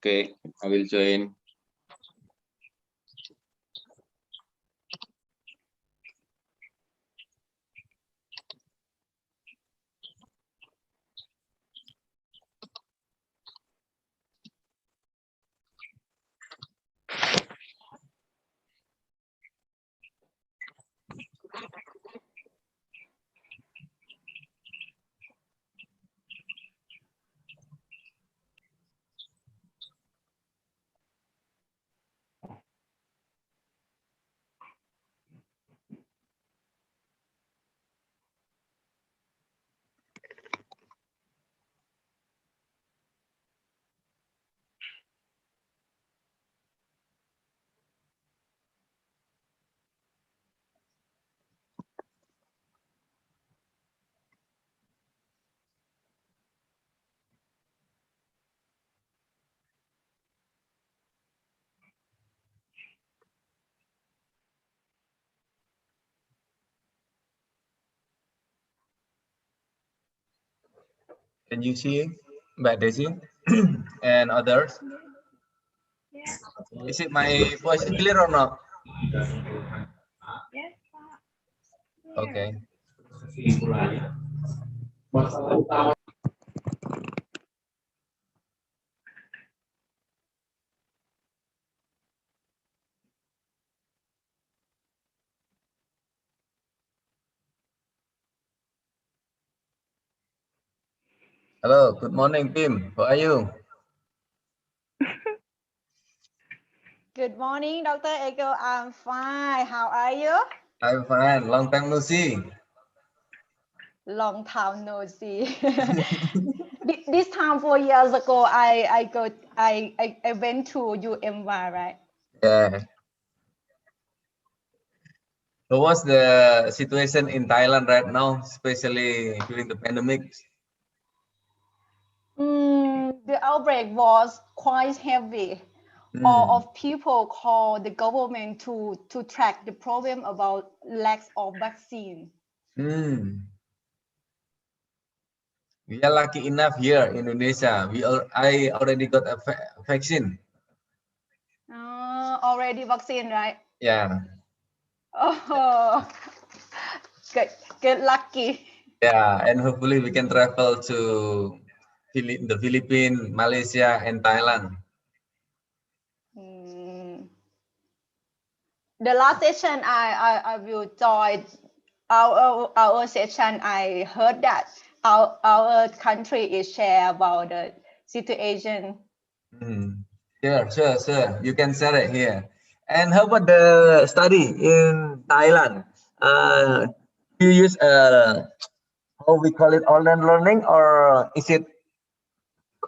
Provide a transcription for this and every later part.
Okay, I will join. Can you see Mbak Desi and others? Yes. Is it my voice clear or not? Yes, Okay. Hello, good morning, Tim. How are you? Good morning, Dr. Ego. I'm fine. How are you? I'm fine. Long time no see. Long time no see. This time 4 years ago, I went to UMY, right? Yeah. So what's the situation in Thailand right now, especially during the pandemic? The outbreak was quite heavy. All of people call the government to track the problem about lack of vaccine. We are lucky enough here in Indonesia. I already got a vaccine. Already vaccine, right? Yeah. Oh, good lucky. Yeah, and hopefully we can travel to the Philippines, Malaysia, and Thailand. The last session I will join our session. I heard that our country is share about the situation. Sure. You can share it here. And how about the study in Thailand? Do you use how we call it online learning, or is it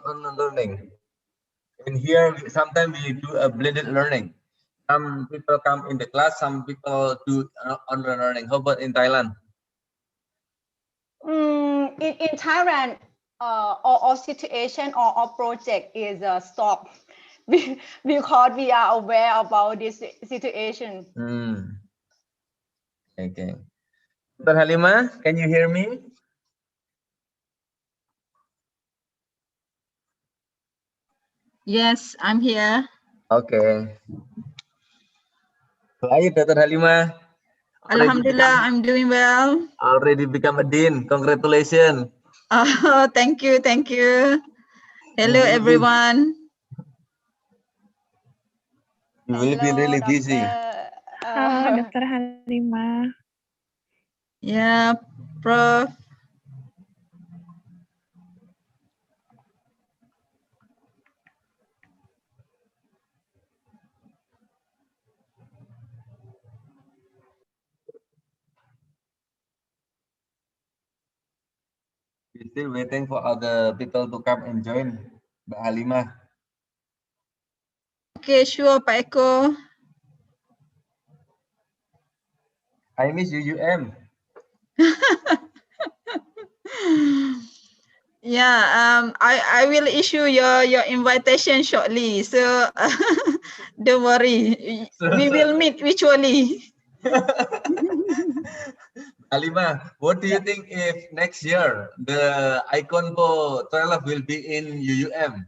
online learning? In here, sometimes we do a blended learning. Some people come in the class, some people do online learning. How about in Thailand? In Thailand, our situation or our project is stopped because we are aware about this situation. Okay. Dr. Halima, can you hear me? Yes, I'm here. Okay. How are you, Dr. Halima? Alhamdulillah, I'm doing well. Already become a dean. Congratulations. Oh, thank you. Hello, everyone. You will be really busy. Halo, Dr. Halima. Yeah, Prof. We're still waiting for other people to come and join, Mbak Halima. Okay, sure, Pak Eko. I miss UUM. Yeah, I will issue your invitation shortly. So don't worry. We will meet virtually. Halima, what do you think if next year the icon for 12 will be in UUM?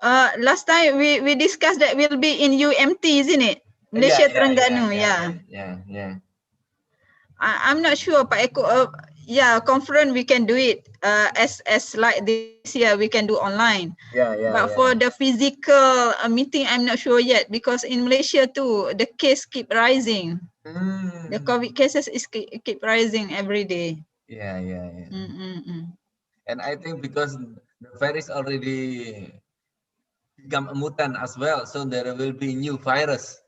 Last time we discussed that will be in UMT, isn't it? Malaysia Terengganu, yeah. I'm not sure, Pak Eko. Yeah, conference we can do it. As like this year we can do online. But for the physical meeting, I'm not sure yet because in Malaysia too, the case keep rising. The COVID cases is keep rising every day. Yeah. Mm. And I think because the virus already become a mutant as well, so there will be new virus.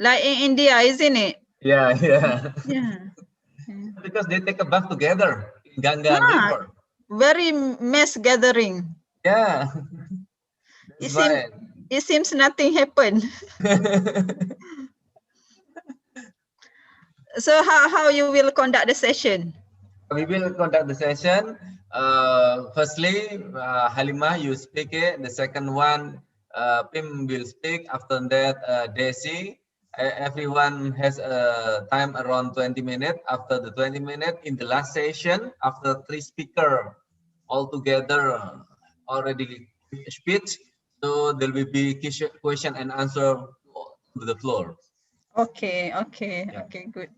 Like in India, isn't it? Yeah. Yeah. Because they take a bath together in Ganga River. Very mass gathering. Yeah. That's why. It seems nothing happened. So how you will conduct the session? We will conduct the session. Firstly, Halimah, you speak it. The second one, Pim will speak. After that, Desi. Everyone has a time around 20 minutes. After the 20 minutes, in the last session, after 3 speakers all together already give a speech, so there will be question and answer to the floor. Okay, good.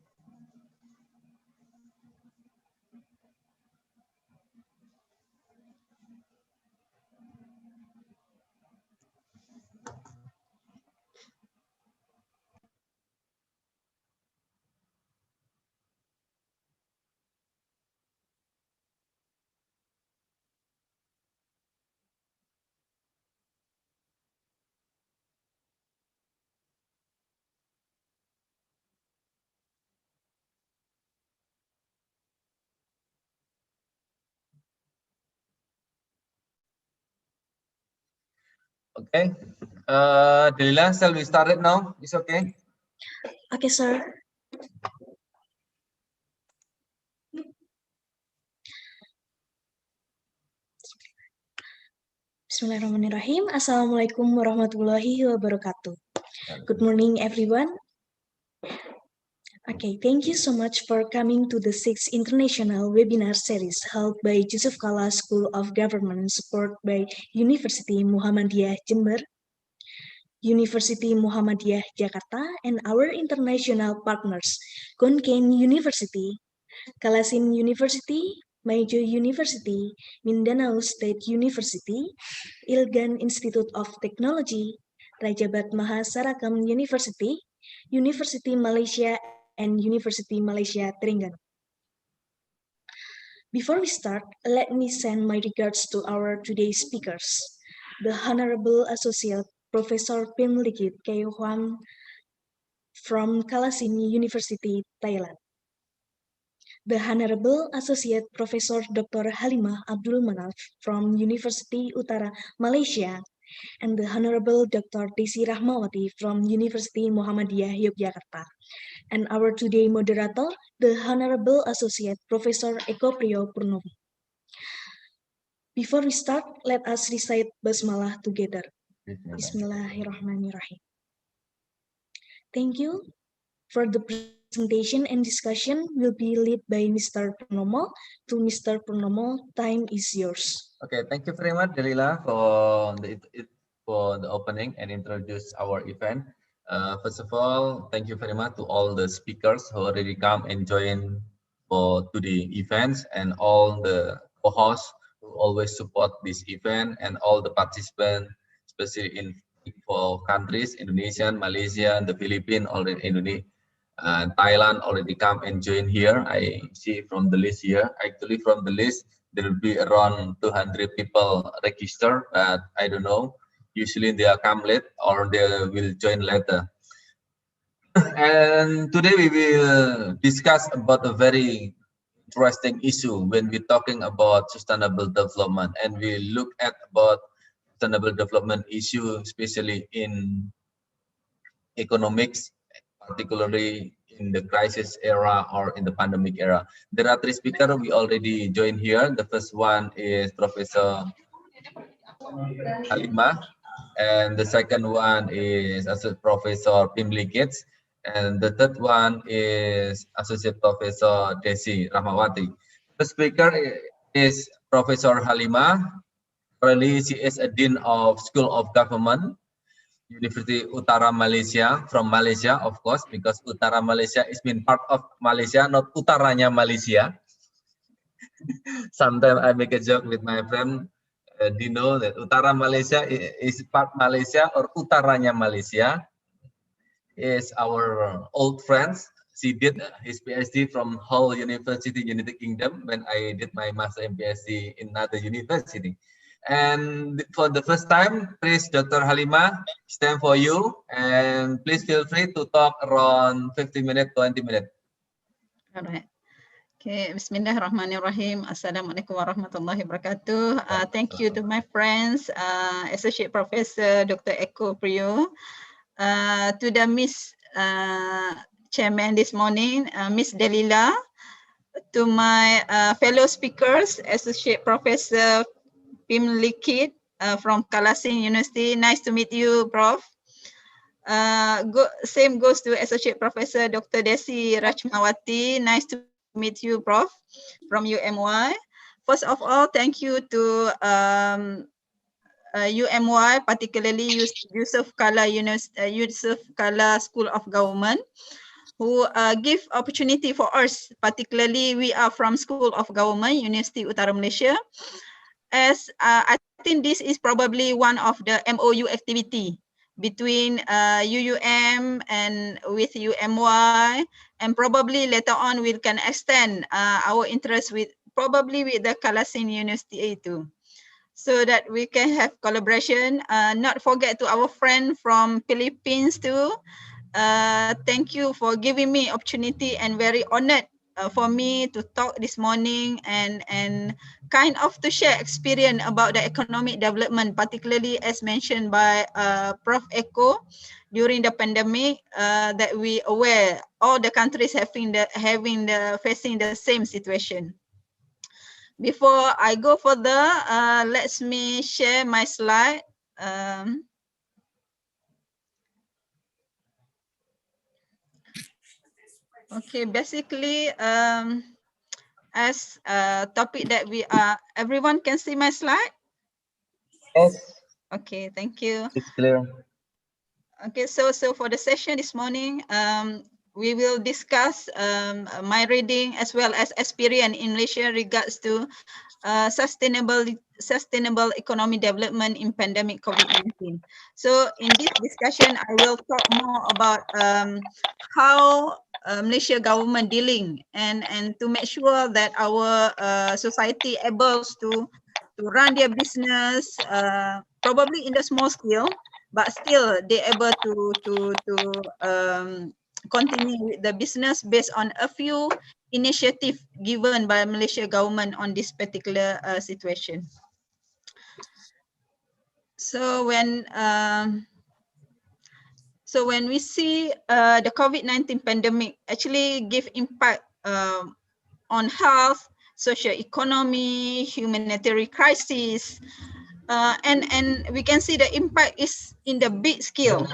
Okay. Delila, shall we start it now? It's okay. Okay, sir. Bismillahirrahmanirrahim. Assalamualaikum warahmatullahi wabarakatuh. Good morning, everyone. Okay, thank you so much for coming to the 6th International Webinar Series held by Yusuf Kala School of Government, supported by University Muhammadiyah Jember, University Muhammadiyah Jakarta, and our international partners, Konkan University, Kalasin University, Maijo University, Mindanao State University, Ilgan Institute of Technology, Rajabat Mahasarakam University, University Malaysia, and University Malaysia Terengganu. Before we start, let me send my regards to our today's speakers, the Honorable Associate Professor Pim Likit Keo Huang from Kalasin University, Thailand. The Honorable Associate Professor Dr. Halimah Abdul Manaf from University Utara, Malaysia, and the Honorable Dr. Desi Rahmawati from University Muhammadiyah Yogyakarta. And our today moderator, the Honorable Associate Professor Eko Priyo Purnomo. Before we start, let us recite Basmalah together. Bismillahirrahmanirrahim. Thank you. For the presentation and discussion will be led by Mr. Purnomo. To Mr. Purnomo, time is yours. Okay, thank you very much, Delila, for the opening and introduce our event. First of all, thank you very much to all the speakers who already come and join for today events, and all the co-hosts who always support this event, and all the participants, especially in 4 countries: Indonesia, Malaysia, the Philippines, already Indonesia. Thailand already come and join here. I see from the list here. Actually, from the list, there will be around 200 people register, but I don't know. Usually they are come late or they will join later. And today we will discuss about a very interesting issue when we're talking about sustainable development, and we look at about sustainable development issue, especially in economics, particularly in the crisis era or in the pandemic era. There are 3 speakers we already joined here. The first one is Professor Halimah, and the second one is Associate Professor Pim Likits, and the third one is Associate Professor Desi Rahmawati. The speaker is Professor Halimah. Currently, she is a Dean of School of Government, University Utara Malaysia, from Malaysia, of course, because Utara Malaysia is mean part of Malaysia, not utaranya Malaysia. Sometimes I make a joke with my friend Dino that Utara Malaysia is part Malaysia or utaranya Malaysia. Is our old friends. She did his PhD from Hull University, United Kingdom, when I did my master and PhD in another university. And for the first time, please, Dr. Halima, stand for you, and please feel free to talk around 50 minutes, 20 minutes. All right. Okay, Bismillahirrahmanirrahim. Assalamualaikum warahmatullahi wabarakatuh. Thank you to my friends, Associate Professor Dr. Eko Priyo, to the Miss Chairman this morning, Miss Delila, to my fellow speakers, Associate Professor Pim Likit from Kalasin University. Nice to meet you, Prof. Same goes to Associate Professor Dr. Desi Rachmawati. Nice to meet you, Prof, from UMY. First of all, thank you to UMY, particularly Yusuf Kala School of Government, who give opportunity for us, particularly we are from School of Government, University Utara Malaysia, as I think this is probably one of the MOU activity between UUM and with UMY, and probably later on we can extend our interest with probably with the Kalasin University too, so that we can have collaboration. Not forget to our friend from Philippines too. Thank you for giving me opportunity, and very honored for me to talk this morning and kind of to share experience about the economic development, particularly as mentioned by Prof. Eko during the pandemic, that we aware all the countries facing the same situation. Before I go further, let me share my slide. Okay, basically, as a topic that we are, everyone can see my slide? Yes. Okay, thank you. It's clear. Okay, so for the session this morning, we will discuss my reading as well as experience in Malaysia regards to sustainable economic development in pandemic COVID-19. So in this discussion, I will talk more about how Malaysia government dealing and to make sure that our society able to run their business probably in the small scale, but still they able to continue with the business based on a few initiative given by Malaysia government on this particular situation. So when we see the COVID-19 pandemic actually give impact on health, social economy, humanitarian crisis, and we can see the impact is in the big scale.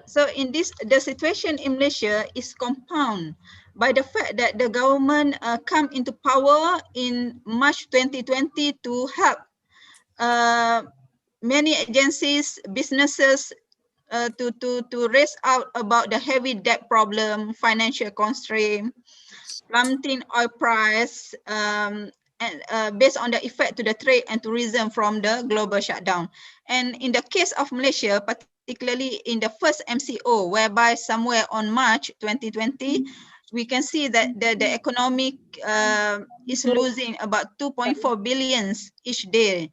So in this, the situation in Malaysia is compounded by the fact that the government come into power in March 2020 to help many agencies, businesses to raise out about the heavy debt problem, financial constraint, plummeting oil price, and based on the effect to the trade and tourism from the global shutdown. And in the case of Malaysia, particularly in the first MCO, whereby somewhere on March 2020, we can see that the economic is losing about 2.4 billion each day.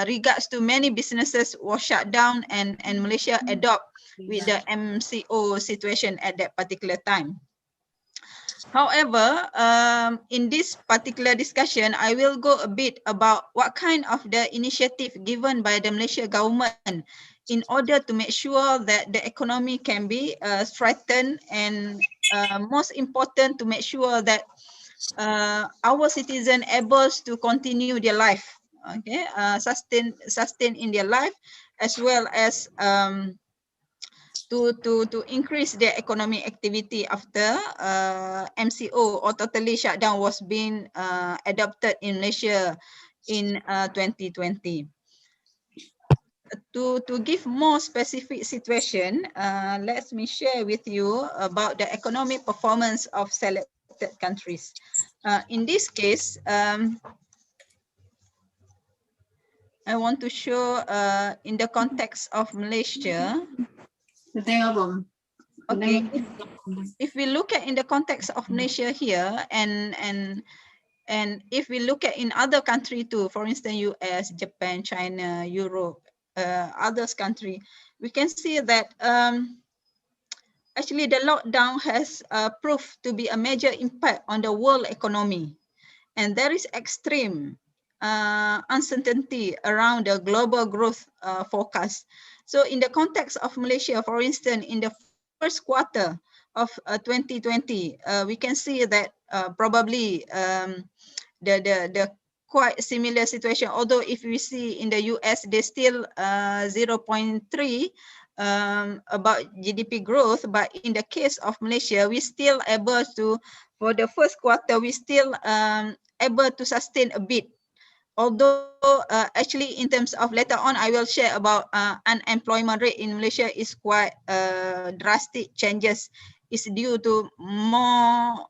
Regards to many businesses was shut down, and Malaysia adopt with the MCO situation at that particular time. However, in this particular discussion, I will go a bit about what kind of the initiative given by the Malaysia government in order to make sure that the economy can be strengthened, and most important to make sure that our citizen able to continue their life, okay, sustain in their life, as well as to increase their economic activity after MCO or totally shutdown was being adopted in Malaysia in 2020. To give more specific situation, let me share with you about the economic performance of selected countries. In this case, I want to show in the context of Malaysia. Okay, if we look at in the context of Malaysia here, and if we look at in other country too, for instance, US, Japan, China, Europe, others country, we can see that actually the lockdown has proved to be a major impact on the world economy, and there is extreme uncertainty around the global growth forecast. So in the context of Malaysia, for instance, in the first quarter of 2020, we can see that probably the quite similar situation, although if we see in the US, they still 0.3 about GDP growth, but in the case of Malaysia, we still able to, for the first quarter, we still able to sustain a bit. Although actually in terms of later on, I will share about unemployment rate in Malaysia is quite drastic changes. It's due to more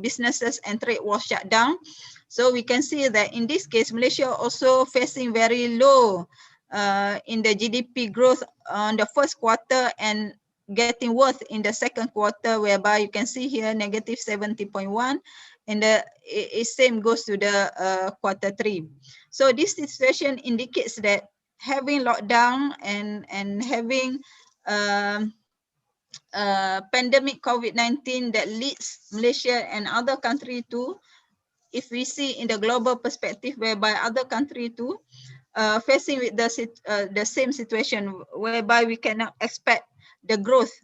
businesses and trade was shut down. So we can see that in this case, Malaysia also facing very low in the GDP growth on the first quarter and getting worse in the second quarter, whereby you can see here negative 70.1. And the same goes to the quarter 3. So this situation indicates that having lockdown and having pandemic COVID-19 that leads Malaysia and other country to, if we see in the global perspective, whereby other country too facing with the same situation, whereby we cannot expect the growth.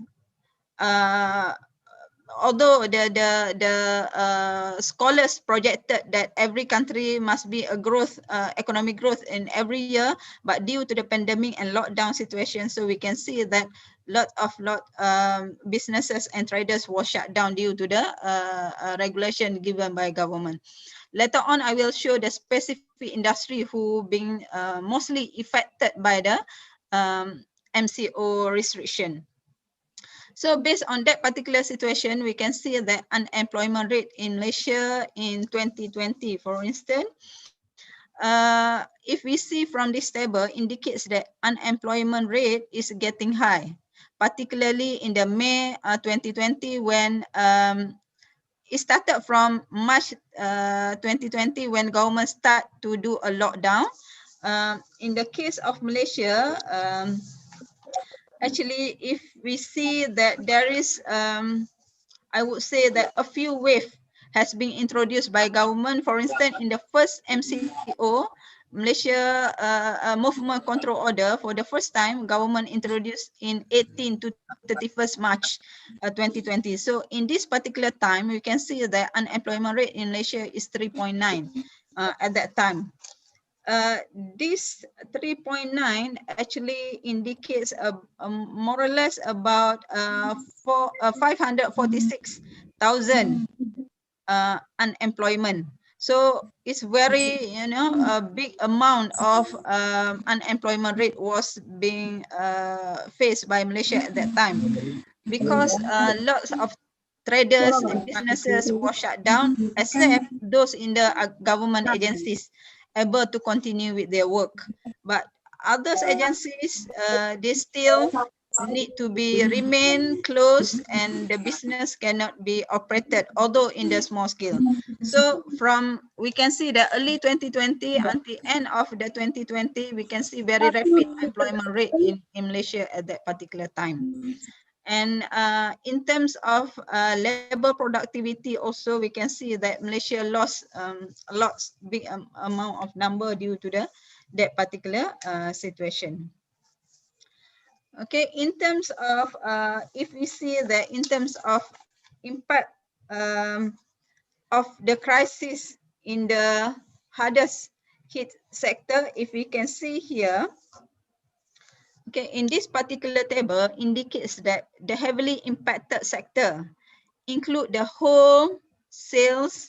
Although the scholars projected that every country must be a growth, economic growth in every year, but due to the pandemic and lockdown situation, so we can see that lot businesses and traders was shut down due to the regulation given by government. Later on, I will show the specific industry who being mostly affected by the MCO restriction. So based on that particular situation, we can see that unemployment rate in Malaysia in 2020, for instance, if we see from this table, indicates that unemployment rate is getting high, particularly in the May 2020 when it started from March 2020 when government start to do a lockdown. In the case of Malaysia, actually, if we see that there is, I would say that a few waves has been introduced by government. For instance, in the first MCO, Malaysia Movement Control Order, for the first time, government introduced in 18 to 31st March 2020. So in this particular time, we can see that unemployment rate in Malaysia is 3.9 at that time. This 3.9 actually indicates more or less about 546,000 unemployment. So it's very, a big amount of unemployment rate was being faced by Malaysia at that time, because lots of traders and businesses were shut down, except those in the government agencies able to continue with their work. But others agencies, they still need to be remain closed and the business cannot be operated, although in the small scale. So from, we can see the early 2020 until end of the 2020, we can see very rapid employment rate in Malaysia at that particular time. And in terms of labor productivity also, we can see that Malaysia lost a big amount of number due to that particular situation. Okay, in terms of, if we see that in terms of impact of the crisis in the hardest hit sector, if we can see here, Okay, in this particular table indicates that the heavily impacted sector include the whole sales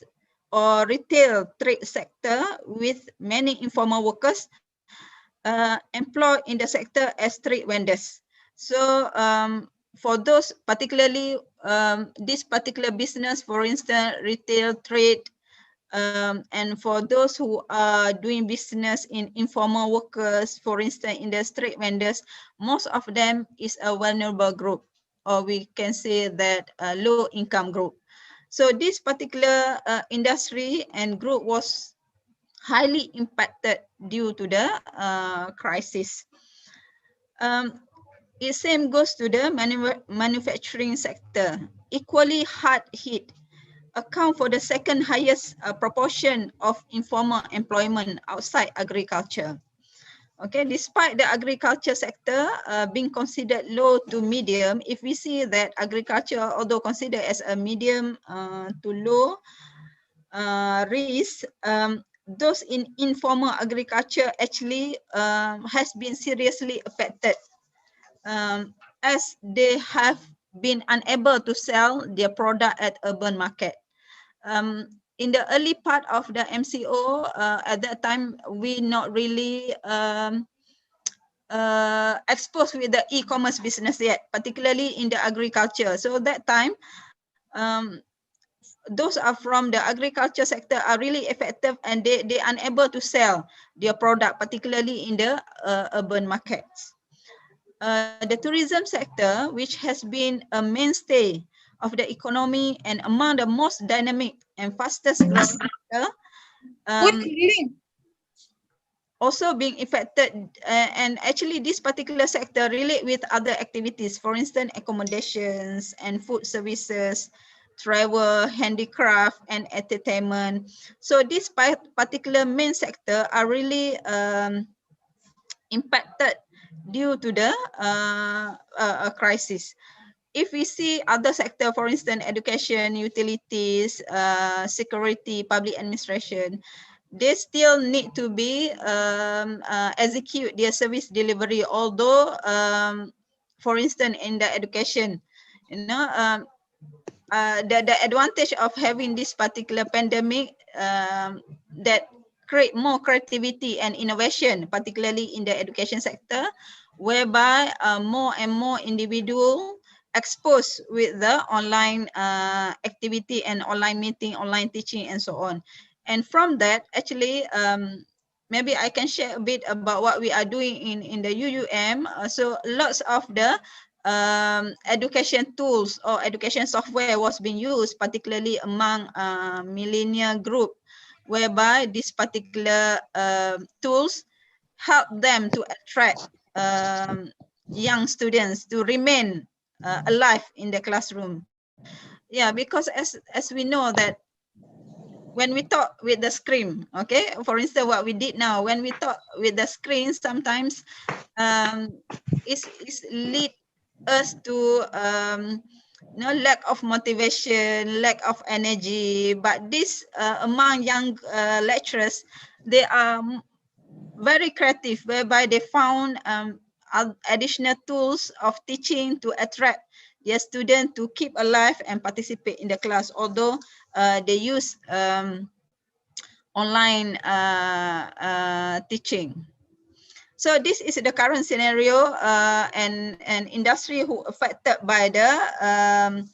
or retail trade sector with many informal workers employed in the sector as trade vendors. So for those particularly this particular business, for instance, retail trade, and for those who are doing business in informal workers, for instance, in the street vendors, most of them is a vulnerable group, or we can say that a low income group. So this particular industry and group was highly impacted due to the crisis. It same goes to the manufacturing sector, equally hard hit, account for the second highest proportion of informal employment outside agriculture. Okay, despite the agriculture sector being considered low to medium, if we see that agriculture, although considered as a medium to low risk, those in informal agriculture actually has been seriously affected as they have been unable to sell their product at urban market. In the early part of the MCO, at that time, we not really exposed with the e-commerce business yet, particularly in the agriculture. So that time, those are from the agriculture sector are really effective, and they unable to sell their product, particularly in the urban markets. The tourism sector, which has been a mainstay of the economy and among the most dynamic and fastest growing sector, also being affected, and actually this particular sector relate with other activities, for instance, accommodations and food services, travel, handicraft, and entertainment. So this particular main sector are really impacted due to the crisis. If we see other sector, for instance, education, utilities, security, public administration, they still need to be execute their service delivery. Although, for instance, in the education, you know, the advantage of having this particular pandemic that create more creativity and innovation, particularly in the education sector, whereby more and more individual exposed with the online activity and online meeting, online teaching, and so on. And from that, actually, maybe I can share a bit about what we are doing in the UUM. So lots of the education tools or education software was being used, particularly among millennial group, whereby this particular tools help them to attract young students to remain alive in the classroom. Yeah, because as we know that when we talk with the screen, okay, for instance, what we did now, when we talk with the screen, sometimes it's lead us to lack of motivation, lack of energy. But this among young lecturers, they are very creative, whereby they found additional tools of teaching to attract their students to keep alive and participate in the class, although they use online teaching. So this is the current scenario and industry who affected by the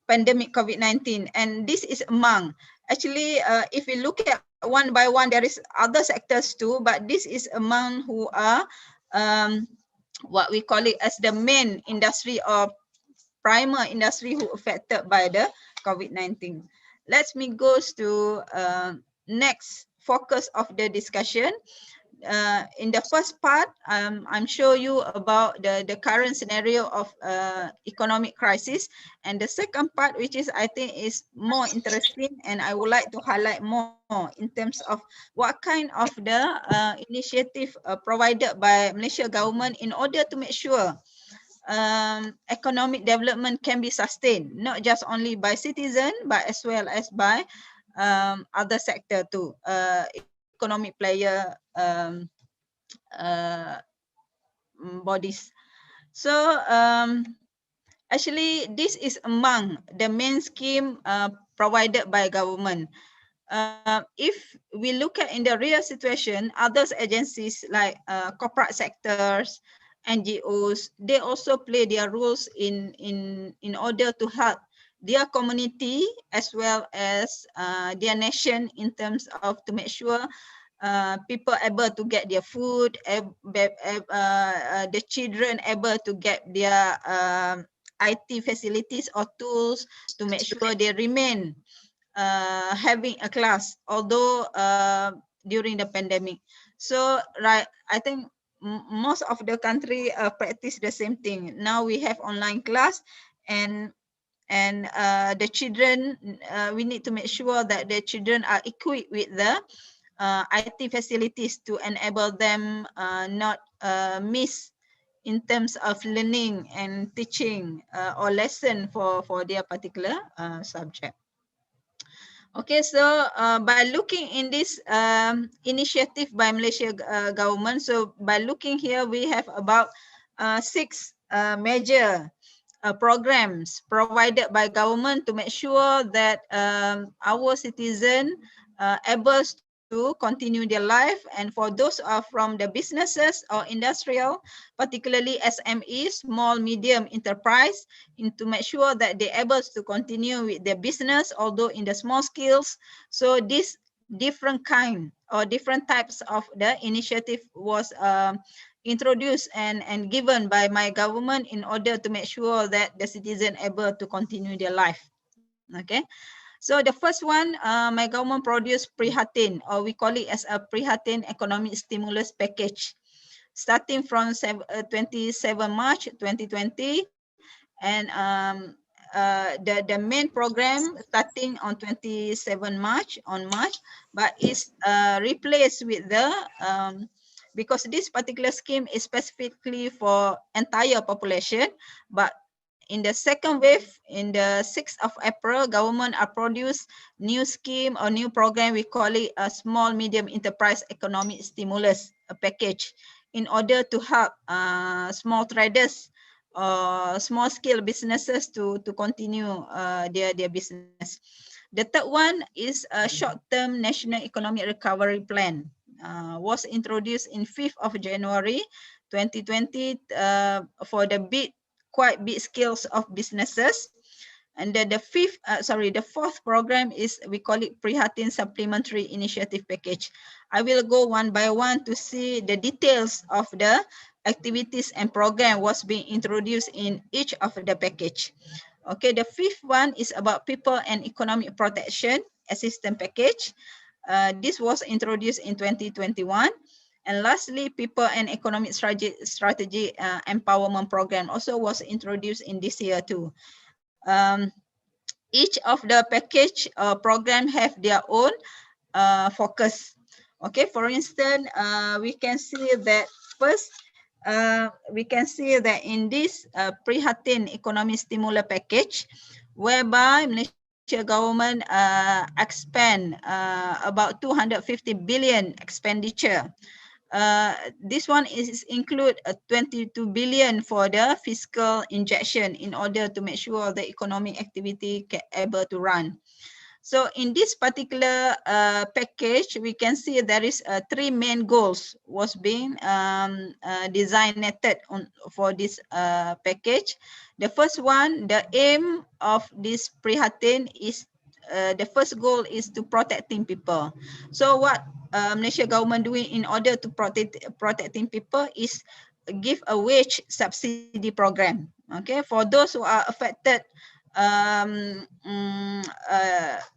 pandemic COVID-19, and this is among, actually if we look at one by one, there is other sectors too, but this is among who are what we call it as the main industry or primer industry who affected by the COVID-19. Let me go to next focus of the discussion. In the first part, I'm showing you about the current scenario of economic crisis. And the second part, which is I think is more interesting, and I would like to highlight more in terms of what kind of the initiative provided by Malaysia government in order to make sure economic development can be sustained, not just only by citizen, but as well as by other sector too, economic player, uh, bodies. So actually, this is among the main scheme provided by government. If we look at in the real situation, other agencies like corporate sectors, NGOs, they also play their roles in order to help their community as well as their nation in terms of to make sure people able to get their food, the children able to get their IT facilities or tools to make sure they remain having a class, although during the pandemic. So right, I think most of the country practice the same thing. Now we have online class, and the children, we need to make sure that the children are equipped with the IT facilities to enable them not miss in terms of learning and teaching or lesson for their particular subject. Okay, so by looking in this initiative by Malaysia government, so by looking here, we have about 6 major programs provided by government to make sure that our citizen able to continue their life, and for those are from the businesses or industrial, particularly SME, small medium enterprise, to make sure that they're able to continue with their business, although in the small scales. So this different kind or different types of the initiative was introduced and given by my government in order to make sure that the citizen able to continue their life. Okay, so the first one, my government produced Prihatin, or we call it as a Prihatin Economic Stimulus Package, starting from 27 March 2020, and the main program starting on 27 March, but is replaced with the because this particular scheme is specifically for entire population, but in the second wave, in the 6th of April, government are produced new scheme or new program. We call it a small medium enterprise economic stimulus package, in order to help small traders or small scale businesses to continue their business. The third one is a short-term national economic recovery plan, was introduced in 5th of January 2020 for the quite big scales of businesses. And then the fourth program is, we call it Prihatin Supplementary Initiative Package. I will go one by one to see the details of the activities and program was being introduced in each of the package. Okay, the fifth one is about People and Economic Protection Assistance Package. This was introduced in 2021. And lastly, People and Economic Strategy Empowerment Program also was introduced in this year too. Each of the package program have their own focus. Okay, for instance, we can see that first, we can see that in this Prihatin Economic Stimulus Package, whereby Malaysia government expand about 250 billion expenditure. This one is include 22 billion for the fiscal injection in order to make sure the economic activity can able to run. So in this particular package, we can see there is 3 main goals was being designated for this package. The first one, the aim of this Prihatin is, the first goal is to protecting people. So what Malaysia government doing in order to protecting people is give a wage subsidy program. Okay, for those who are affected,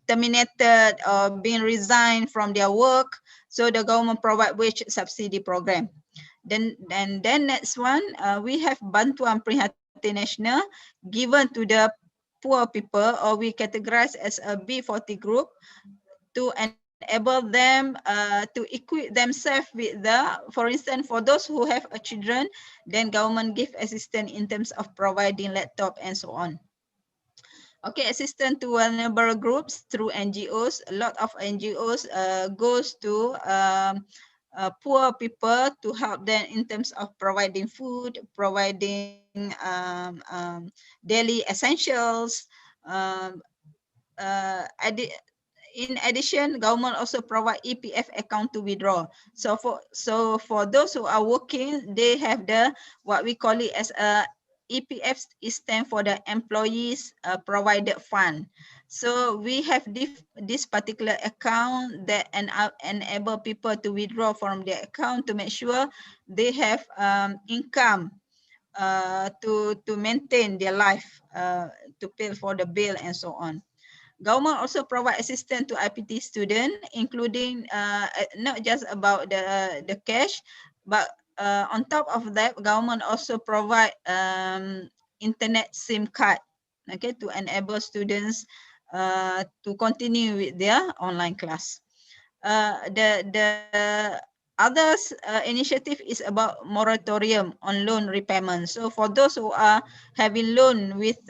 terminated or being resigned from their work, so the government provide wage subsidy program. Then next one, we have Bantuan Prihatin Nasional given to the poor people, or we categorize as a B40 group, to enable them to equip themselves with the, for instance, for those who have a children, then government give assistance in terms of providing laptop and so on. Okay, assistance to vulnerable groups through NGOs. A lot of NGOs goes to poor people to help them in terms of providing food, providing daily essentials. Um, in addition, government also provide EPF account to withdraw. So for those who are working, they have the what we call it as a EPF is stand for the employees provided fund. So we have this particular account that enable people to withdraw from their account to make sure they have income to maintain their life, to pay for the bill and so on. Government also provide assistance to IPT student, including not just about the cash, but on top of that, government also provide internet SIM card, okay, to enable students to continue with their online class. The others initiative is about moratorium on loan repayment. So for those who are having loan with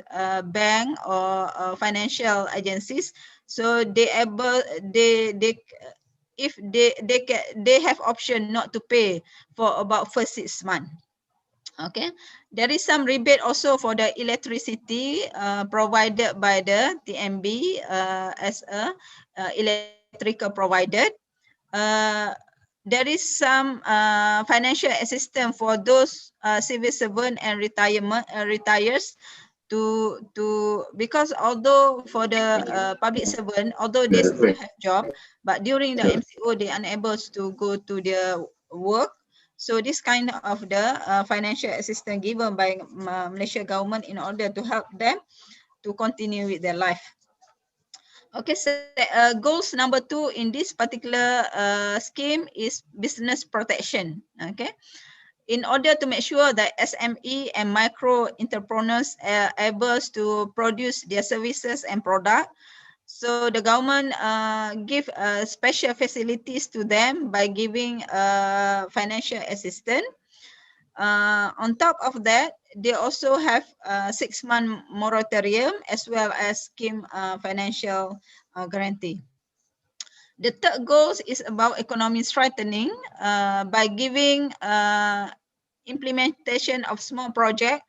bank or financial agencies, so they if they have option not to pay for about first 6 months. Okay, there is some rebate also for the electricity provided by the TMB as a electrical provider. There is some financial assistance for those civil servant and retires to because although for the public servant, although they still have job, but during the MCO they unable to go to their work. So this kind of the financial assistance given by Malaysia government in order to help them to continue with their life. Okay, so goals number 2 in this particular scheme is business protection. Okay, in order to make sure that SME and micro entrepreneurs are able to produce their services and product, so the government give special facilities to them by giving financial assistance. On top of that, they also have 6-month moratorium as well as scheme financial guarantee. The third goal is about economic strengthening by giving implementation of small project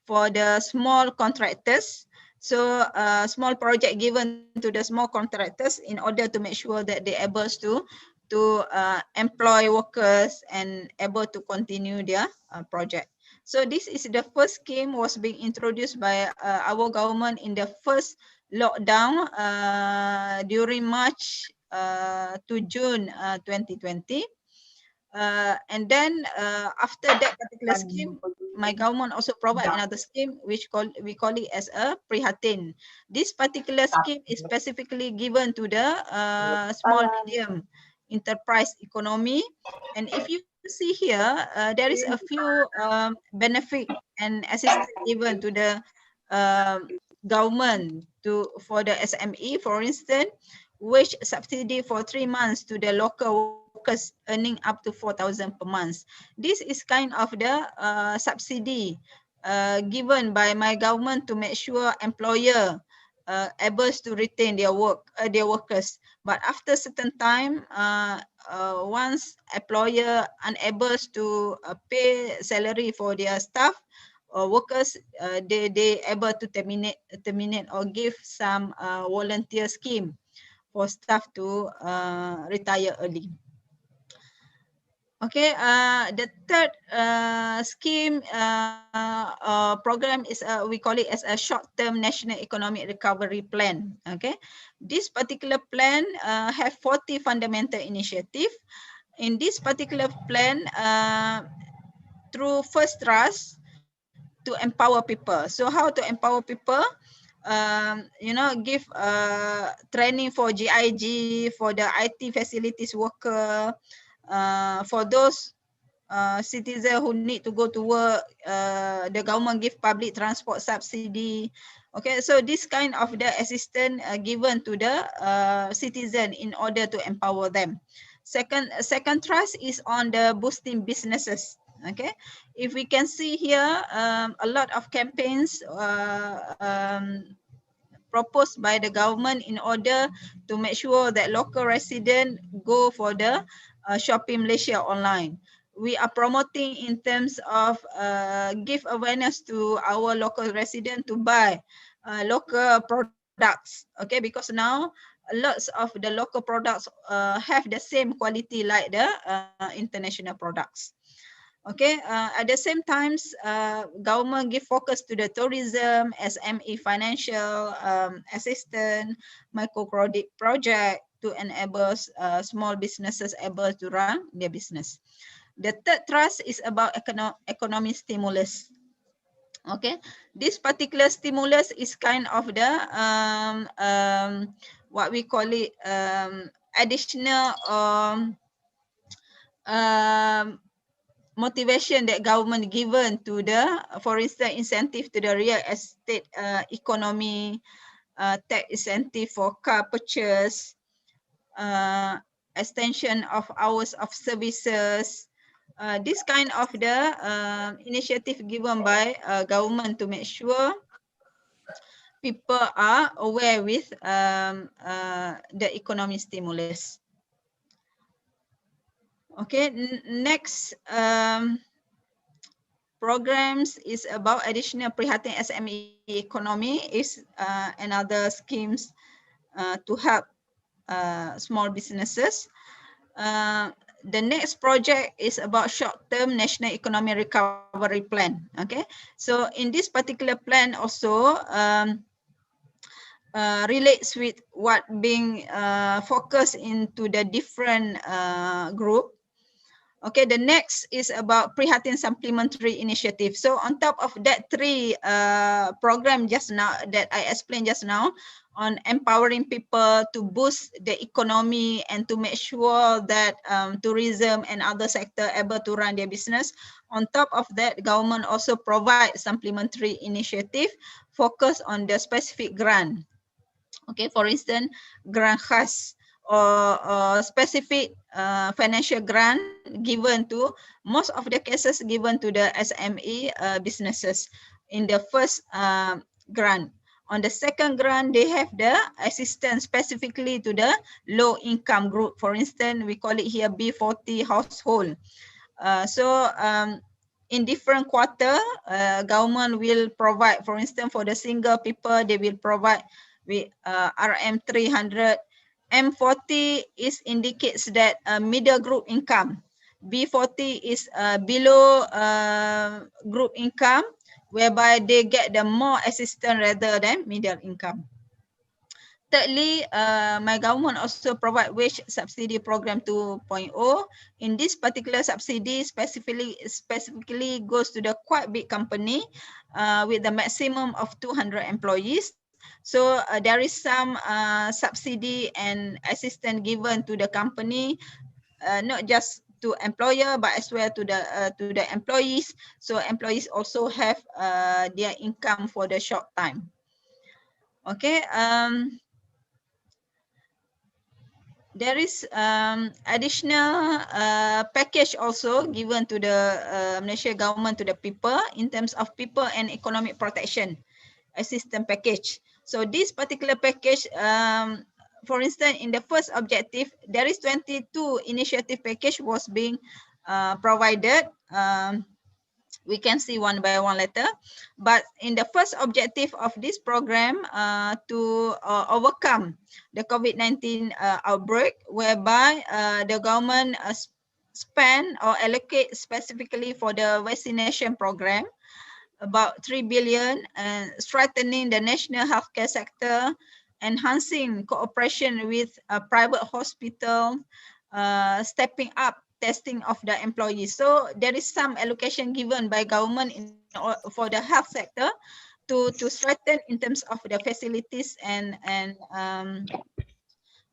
for the small contractors. So small project given to the small contractors in order to make sure that they're able to employ workers and able to continue their project. So this is the first scheme was being introduced by our government in the first lockdown during March to June 2020. And then after that particular scheme, my government also provide another scheme which we call it as a Prihatin. This particular scheme is specifically given to the small medium enterprise economy. And if you see here, there is a few benefit and assistance given to the government for the SME, for instance, wage subsidy for 3 months to the local workers earning up to 4,000 per month. This is kind of the subsidy given by my government to make sure employer able to retain their workers. But after certain time, once employer unable to pay salary for their staff or workers, they able to terminate or give some volunteer scheme for staff to retire early. Okay, the third scheme program is we call it as a short-term national economic recovery plan. Okay, this particular plan have 40 fundamental initiative. In this particular plan, through first trust to empower people. So how to empower people? Give training for GIG, for the IT facilities worker, for those citizens who need to go to work, the government give public transport subsidy. Okay, so this kind of the assistance given to the citizen in order to empower them. Second trust is on the boosting businesses. Okay, if we can see here, a lot of campaigns proposed by the government in order to make sure that local residents go for the Shopee Malaysia online. We are promoting in terms of give awareness to our local resident to buy local products. Okay, because now lots of the local products have the same quality like the international products. Okay, at the same times, government give focus to the tourism, SME financial assistance, microcredit project to enable small businesses able to run their business. The third thrust is about economic stimulus. Okay, this particular stimulus is kind of the what we call it additional motivation that government given to the, for instance, incentive to the real estate economy, tax incentive for car purchase, extension of hours of services, this kind of the initiative given by government to make sure people are aware with the economic stimulus. Okay, next programs is about additional Prihatin SME economy is another schemes to help small businesses. The next project is about short-term national economic recovery plan. Okay, so in this particular plan also relates with what being focused into the different group. Okay, the next is about Prihatin Supplementary Initiative. So on top of that three program just now that I explained just now on empowering people to boost the economy and to make sure that tourism and other sector able to run their business. On top of that, government also provide supplementary initiative focus on the specific grant. Okay, for instance, grant khas or specific financial grant given to most of the cases given to the SME businesses in the first grant. On the second grant, they have the assistance specifically to the low income group. For instance, we call it here B40 household. In different quarter, government will provide, for instance, for the single people, they will provide with RM 300. M40 is indicates that middle group income. B40 is below group income, whereby they get the more assistance rather than middle income. Thirdly, my government also provide wage subsidy program 2.0. In this particular subsidy, specifically goes to the quite big company with the maximum of 200 employees. So there is some subsidy and assistance given to the company, not just to employer but as well to the employees. So employees also have their income for the short time. Okay. There is additional package also given to the Malaysia government to the people in terms of people and economic protection assistance package. So this particular package, for instance, in the first objective, there is 22 initiative package was being provided. We can see one by one later. But in the first objective of this program to overcome the COVID-19 outbreak, whereby the government spend or allocate specifically for the vaccination program about 3 billion and strengthening the national healthcare sector, enhancing cooperation with private hospital, stepping up testing of the employees. So there is some allocation given by government for the health sector to strengthen in terms of the facilities and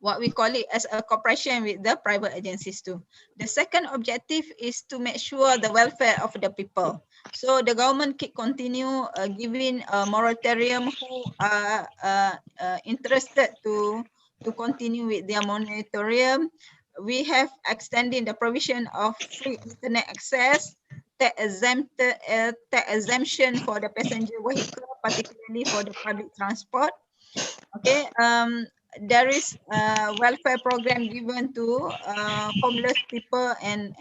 what we call it as a cooperation with the private agencies too. The second objective is to make sure the welfare of the people. So the government keep continue giving a moratorium who are interested to continue with their moratorium. We have extending the provision of free internet access, tax exemption for the passenger vehicle, particularly for the public transport. Okay, there is a welfare program given to homeless people and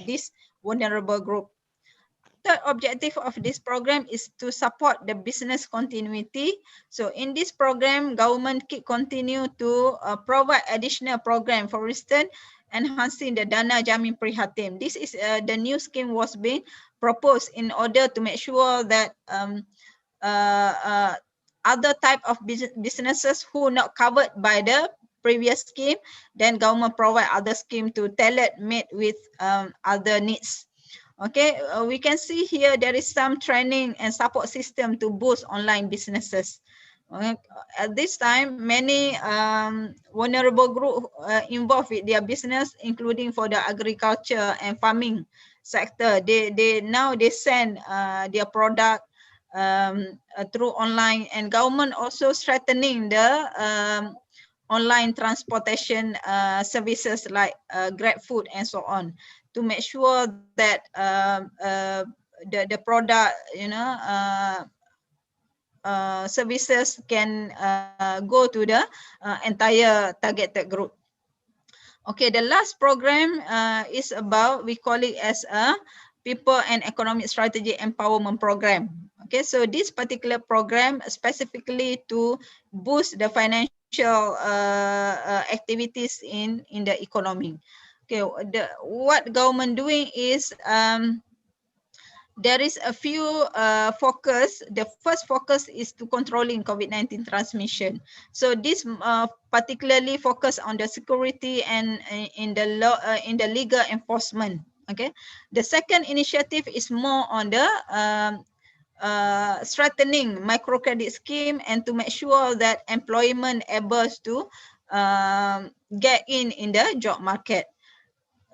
this vulnerable group. Third objective of this program is to support the business continuity. So in this program, government continue to provide additional program. For instance, enhancing the Dana Jamin Prihatin. This is the new scheme was being proposed in order to make sure that other type of businesses who not covered by the previous scheme, then government provide other scheme to tailor made with other needs. Okay, we can see here there is some training and support system to boost online businesses. Okay. At this time, many vulnerable group involved with their business, including for the agriculture and farming sector. They send their product through online, and government also strengthening the online transportation services like Grab Food and so on, to make sure that the product, services can go to the entire targeted group. Okay, the last program is about, we call it as a People and Economic Strategy Empowerment Program. Okay, so this particular program specifically to boost the financial activities in the economy. Okay, what government doing is there is a few focus. The first focus is to controlling COVID-19 transmission. So this particularly focus on the security and in the law, in the legal enforcement. Okay. The second initiative is more on the strengthening microcredit scheme and to make sure that employment able to get in the job market.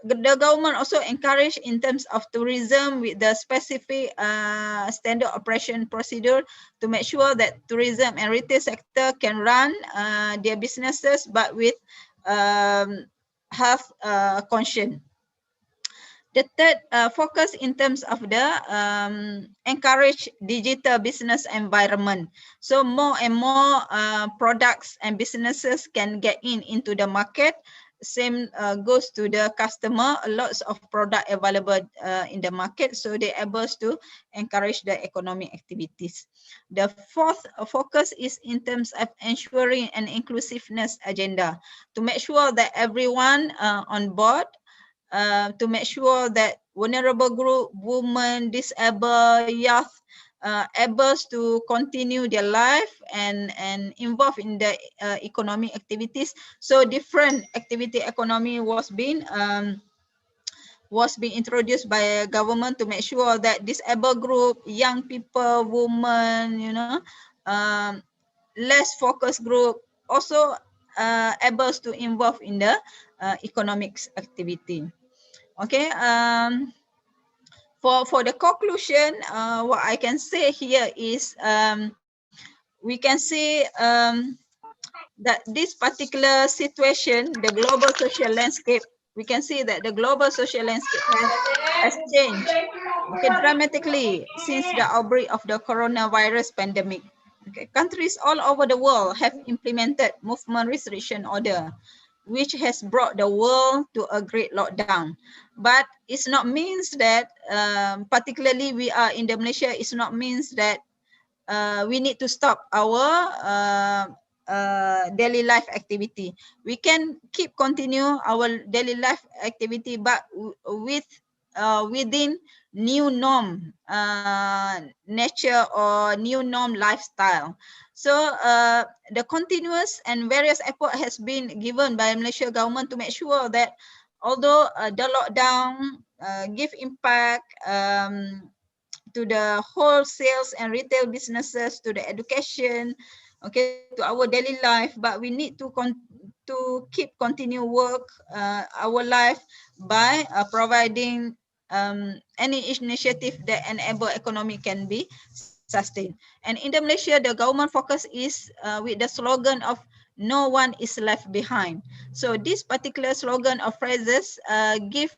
The government also encourage in terms of tourism with the specific standard operation procedure to make sure that tourism and retail sector can run their businesses but with health conscience. The third focus in terms of the encourage digital business environment. So more and more products and businesses can get into the market. Same goes to the customer. Lots of product available in the market, so they're able to encourage the economic activities. The fourth focus is in terms of ensuring an inclusiveness agenda to make sure that everyone on board, to make sure that vulnerable group, women, disabled, youth, able to continue their life and involved in the economic activities. So different activity economy was being introduced by government to make sure that disabled group, young people, women, less focused group also able to involve in the economics activity. Okay. For the conclusion, what I can say here is we can see that this particular situation, the global social landscape, we can see that the global social landscape has changed, okay, dramatically since the outbreak of the coronavirus pandemic. Okay, countries all over the world have implemented movement restriction order, which has brought the world to a great lockdown. But it's not means that, particularly we are in Malaysia, it's not means that we need to stop our daily life activity. We can keep continue our daily life activity, but with within new norm nature or new norm lifestyle. So the continuous and various effort has been given by Malaysia government to make sure that although the lockdown give impact to the wholesales and retail businesses, to the education, okay, to our daily life, but we need to keep continue work our life by providing any initiative that enable economy can be sustained. And in Malaysia, the government focus is with the slogan of "No one is left behind." So this particular slogan or phrases give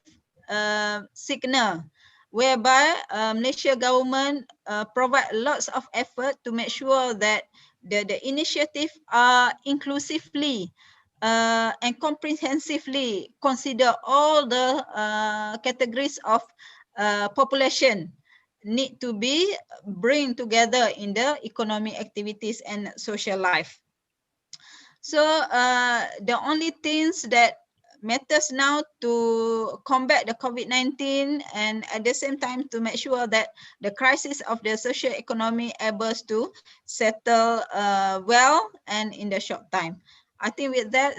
signal whereby Malaysia government provide lots of effort to make sure that the initiative are inclusively and comprehensively consider all the categories of population need to be bring together in the economic activities and social life. So the only things that matters now to combat the COVID-19 and at the same time to make sure that the crisis of the social economy able to settle well and in the short time. I think with that,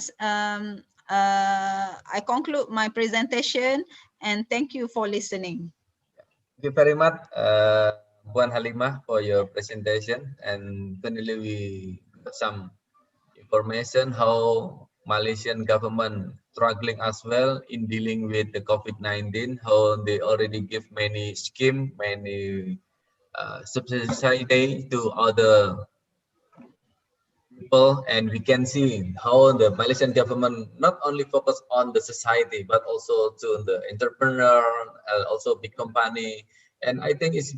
I conclude my presentation and thank you for listening. Thank you very much, Puan Halimah, for your presentation. And finally, we got some information how Malaysian government struggling as well in dealing with the COVID-19, how they already give many scheme, many subsidy to other people, and we can see how the Malaysian government not only focus on the society but also to the entrepreneur, also big company, and I think it's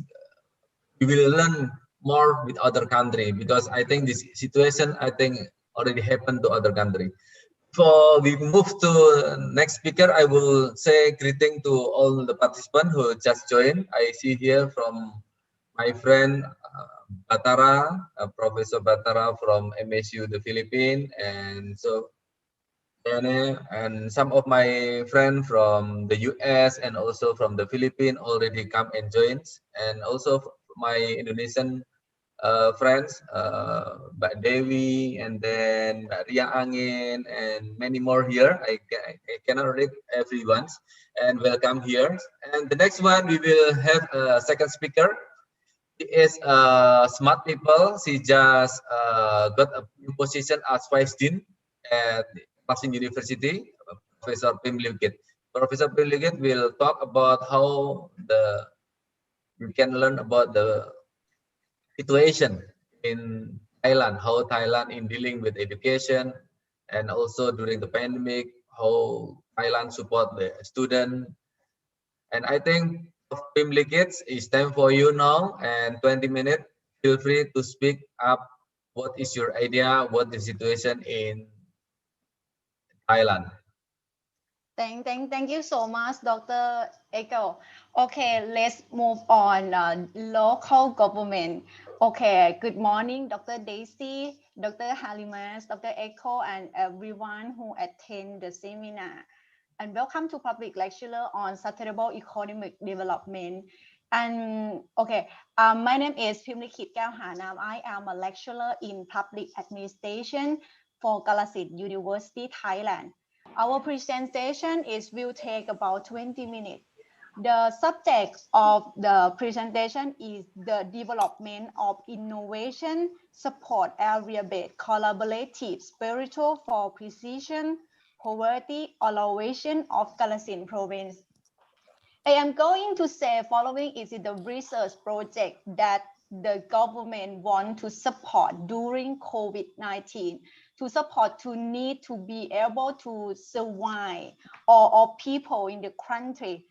we will learn more with other country because I think this situation already happened to other country. Before we move to next speaker, I will say greeting to all the participants who just joined. I see here from my friend Batara, Professor Batara from MSU, the Philippines, and so and some of my friends from the US and also from the Philippines already come and joins, and also my Indonesian friends, Mbak Dewi, and then Mbak Ria Angin, and many more here. I cannot read everyone's, and welcome here. And the next one, we will have a second speaker. She is smart people. She just got a new position as vice dean at Pasing University, Professor Pim Liukit. Professor Pim Liukit will talk about how we can learn about the situation in Thailand, how Thailand in dealing with education, and also during the pandemic, how Thailand support the student. And I think Pim Likids, it's time for you now, and 20 minutes. Feel free to speak up. What is your idea? What the situation in Thailand? Thank you so much, Dr. Echo. Okay, let's move on. Local government. Okay, good morning, Dr. Daisy, Dr. Halimas, Dr. Echo, and everyone who attend the seminar. And welcome to public lecture on sustainable economic development. And okay, my name is Phimlikit Kaohanam. I am a lecturer in public administration for Kalasit University, Thailand. Our presentation will take about 20 minutes. The subject of the presentation is the development of innovation support area-based collaborative spiritual for precision poverty alleviation of Kalasin province. I am going to say following is the research project that the government want to support during COVID-19 to support to need to be able to survive or people in the country.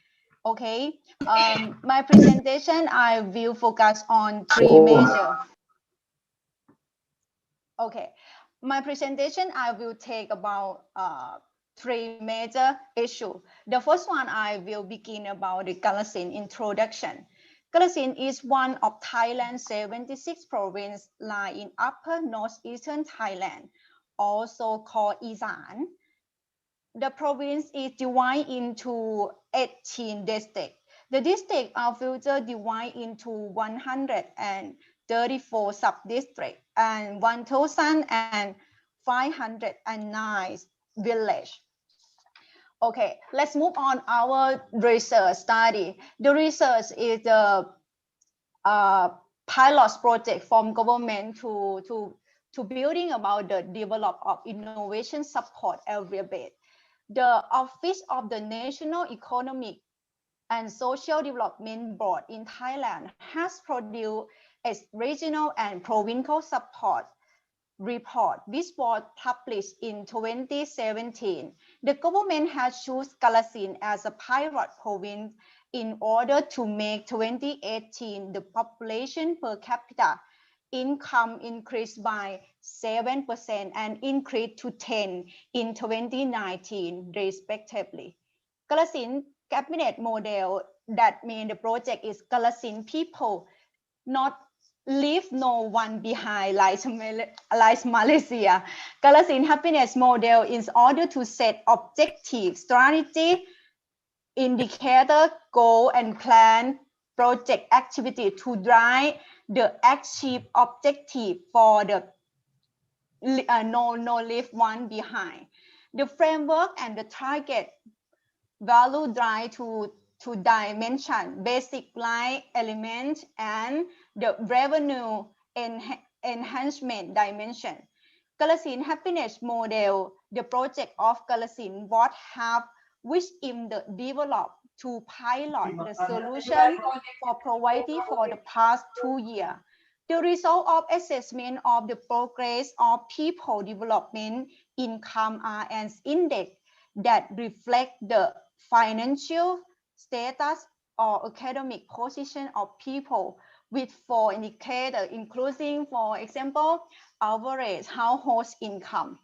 Okay, my presentation, I will focus on three measures. Okay, my presentation, I will take about three major issues. The first one, I will begin about the Kalasin introduction. Kalasin is one of Thailand's 76 provinces lying in upper northeastern Thailand, also called ASEAN. The province is divided into 18 districts. The districts are further divided into 134 sub-districts and 1,509 villages. Okay, let's move on our research study. The research is the pilot project from government to building about the develop of innovation support area base. The Office of the National Economic and Social Development Board in Thailand has produced its regional and provincial support report. This was published in 2017. The government has chosen Kalasin as a pilot province in order to make 2018 the population per capita income increased by 7% and increased to 10 in 2019 respectively. Kalasin cabinet model, that means the project is Kalasin people, not leave no one behind like Malaysia. Kalasin happiness model is order to set objective, strategy, indicator, goal, and plan project activity to drive the achieve objective for the no leave one behind. The framework and the target value drive to dimension, basic line element, and the revenue enhancement dimension. Kalasin happiness model, the project of Kalasin was have which in the develop to pilot the solution for poverty for the past 2 years. The result of assessment of the progress of people development income are an index that reflect the financial status or academic position of people with 4 indicators, including, for example, average household income.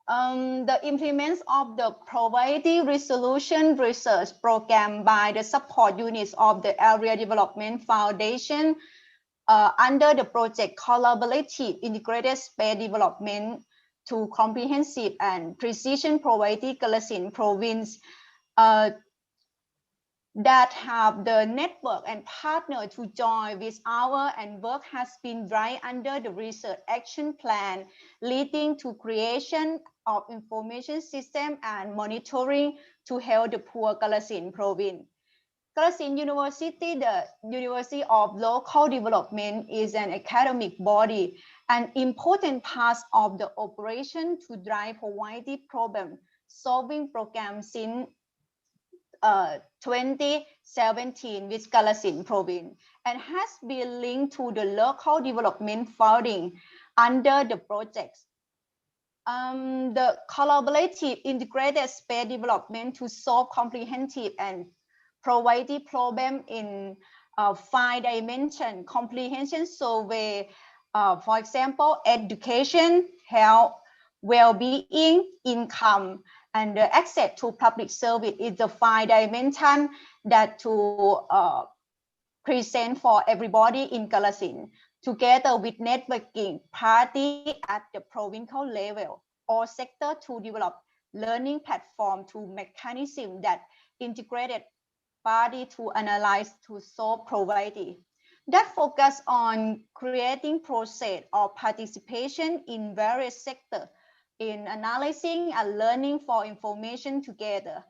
The implements of the poverty resolution research program by the support units of the Area Development Foundation under the project Collaborative Integrated Space Development to Comprehensive and Precision Poverty Kalasin Province that have the network and partner to join with our and work has been right under the research action plan, leading to creation of information system and monitoring to help the poor Kalasin province. Kalasin University, the University of Local Development, is an academic body, an important part of the operation to drive poverty problem solving program since 2017 with Kalasin province and has been linked to the local development funding under the projects. The collaborative integrated space development to solve comprehensive and poverty problem in 5 dimension comprehension survey, for example, education, health, well-being, income, and the access to public service is the 5 dimension that to present for everybody in Kalasin, together with networking party at the provincial level or sector to develop learning platform to mechanism that integrated party to analyze to solve poverty. That focus on creating process of participation in various sectors in analyzing and learning for information together.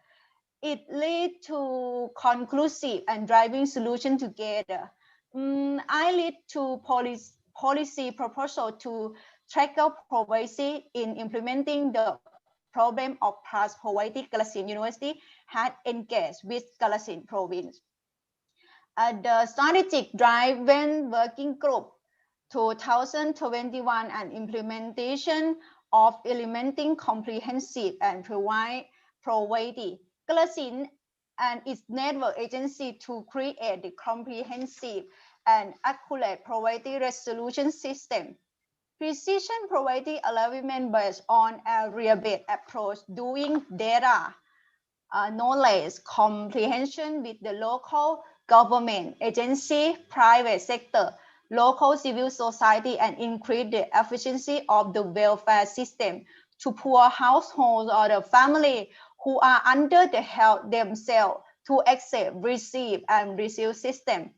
It leads to conclusive and driving solution together. I lead to policy proposal to tackle poverty in implementing the problem of past poverty. Kalasin University had engaged with Kalasin province. The strategic driven working group 2021 and implementation of implementing comprehensive and provide poverty. Kalasin and its network agency to create the comprehensive and accurate poverty resolution system. Precision poverty alignment based on area-based approach, doing data knowledge comprehension with the local government agency, private sector, local civil society, and increase the efficiency of the welfare system to poor households or the family who are under the help themselves to accept, receive, and receive system.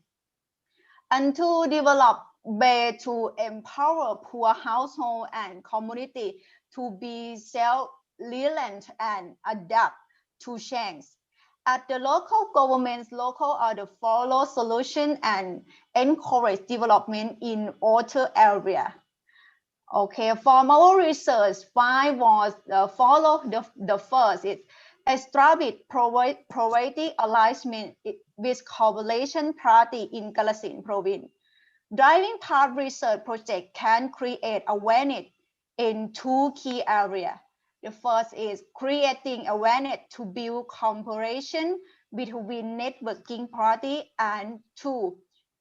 And to develop ways to empower poor household and community to be self-reliant and adapt to change. At the local governments, local are the follow solution and encourage development in other area. Okay, from our research, 5 was follow the first is establish poverty alignment with coalition party in Kalasin province. Driving part research project can create awareness in 2 key areas. The first is creating awareness to build cooperation between networking party, and 2,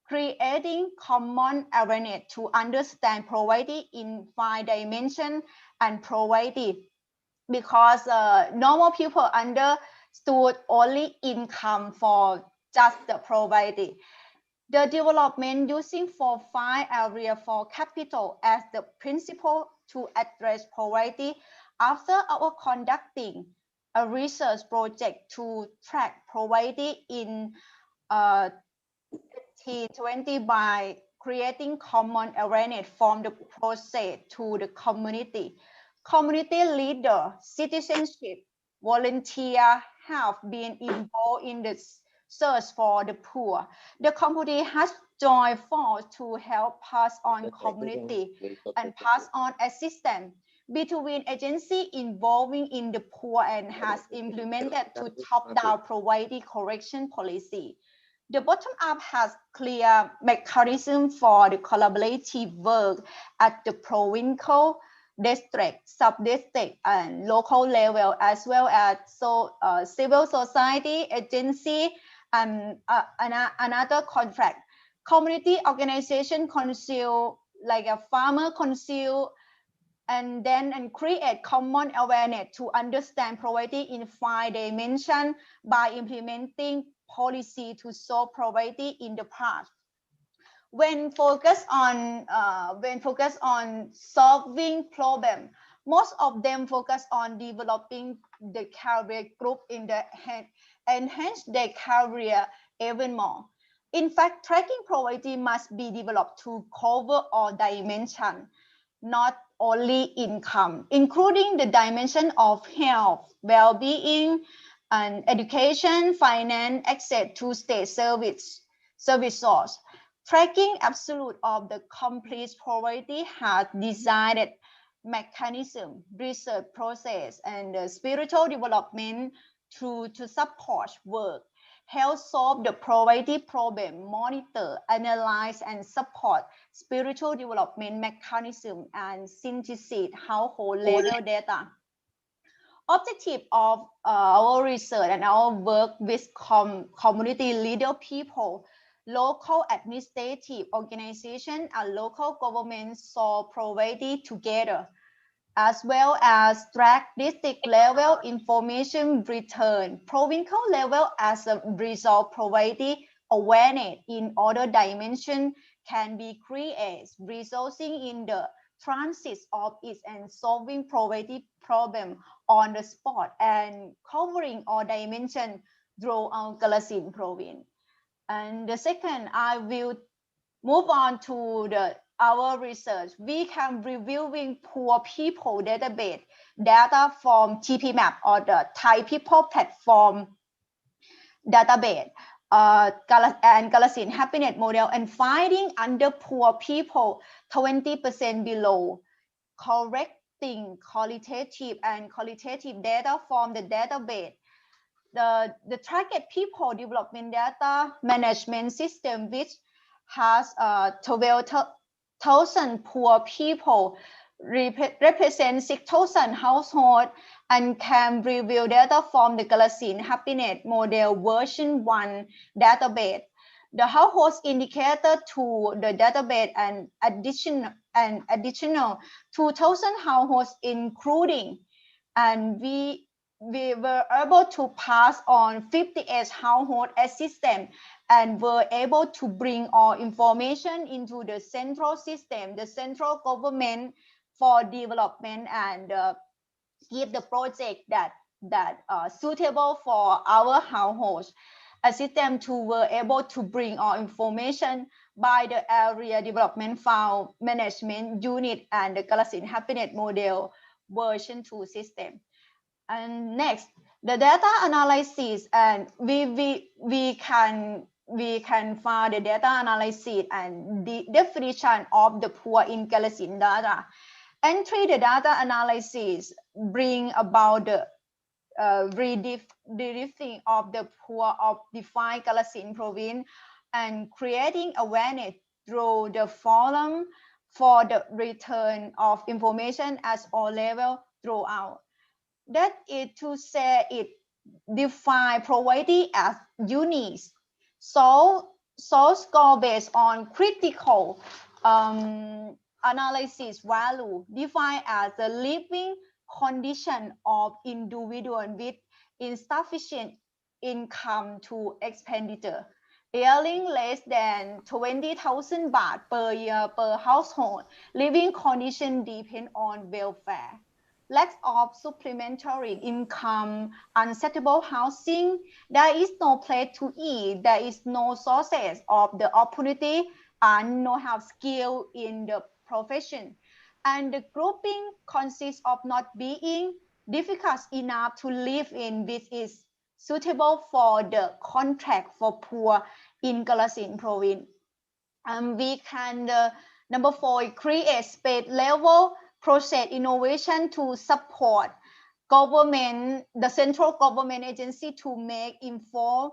creating common awareness to understand poverty in 5 dimensions and poverty, because normal people understood only income for just the poverty. The development using 5 areas for capital as the principle to address poverty. After our conducting a research project to track poverty in 2020 by creating common awareness from the process to the community. Community leader, citizenship, volunteer have been involved in the search for the poor. The community has joined force to help pass on community and pass on assistance between agencies involving in the poor and has implemented to top-down poverty correction policy. The bottom up has clear mechanism for the collaborative work at the provincial, district, sub-district, and local level, as well as civil society, agency, and another contract. Community organization council, like a farmer council, and create common awareness to understand poverty in 5 dimensions by implementing policy to solve poverty in the past. When focused on solving problem, most of them focus on developing the career group in the enhance their career even more. In fact, tracking poverty must be developed to cover all dimensions, not only income, including the dimension of health, well-being, and education, finance, access to state service source. Tracking absolute of the complete poverty has designed mechanism, research process, and spiritual development to support work, help solve the poverty problem, monitor, analyze, and support spiritual development mechanism, and synthesize household level data. Objective of our research and our work with community leader people, local administrative organization, and local government solve poverty together, as well as track district level information return, provincial level as a result poverty awareness in other dimension can be created, resulting in the transit of it and solving poverty problem on the spot and covering all dimension throughout Kalasin province. And the second, I will move on to our research. We can reviewing poor people database data from TPMap or the Thai People Platform database and Kalasin Happiness Model, and finding under poor people 20% below, correcting qualitative and qualitative data from the database. The target people development data management system, which has 12,000 poor people, represent 6,000 households, and can review data from the Kalasin Happiness Model version 1 database. The households indicator to the database and additional 2,000 households including, and we were able to pass on 58 household assistance and were able to bring all information into the central system, the central government for development, and give the project that suitable for our households. A system to were able to bring all information by the area development fund management unit and the Kalasin Happiness Model version 2 system. And next, the data analysis, and we can find the data analysis and the definition of the poor in Kalasin data. Entry the data analysis bring about the redefining of the poor of defined Kalasin province and creating awareness through the forum for the return of information at all levels throughout. That is to say it define poverty as unique. So source score based on critical analysis value defined as the living condition of individual with insufficient income to expenditure, earning less than 20,000 baht per year per household. Living condition depend on welfare. Lack of supplementary income, unsuitable housing, there is no place to eat, there is no sources of the opportunity, and no have skill in the profession. And the grouping consists of not being difficult enough to live in, which is suitable for the contract for poor in Kalasin province. We can, number 4, create space level process innovation to support government, the central government agency to make informed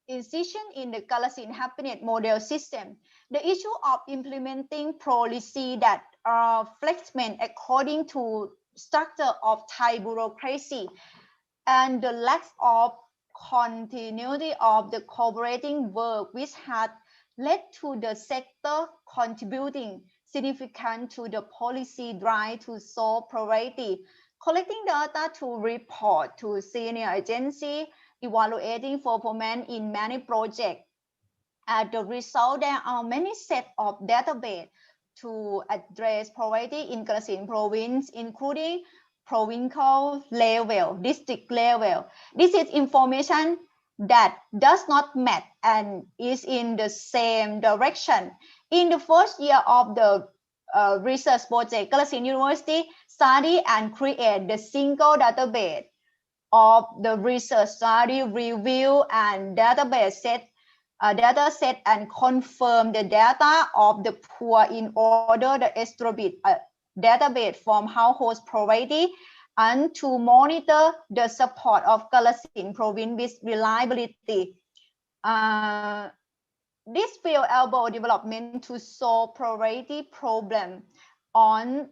incision in the Kalasin happiness model system. The issue of implementing policy that are flexible according to structure of Thai bureaucracy and the lack of continuity of the cooperating work, which had led to the sector contributing significant to the policy drive to solve poverty, collecting data to report to senior agency, evaluating performance in many projects. As the result, there are many sets of database to address poverty in Kalasin province, including provincial level, district level. This is information that does not match and is in the same direction. In the first year of the research project, Kalasin University study and create the single database of the research study, review and database set data set and confirm the data of the poor in order to establish a database from household poverty and to monitor the support of Kalasin province with reliability. This will enable development to solve poverty problem on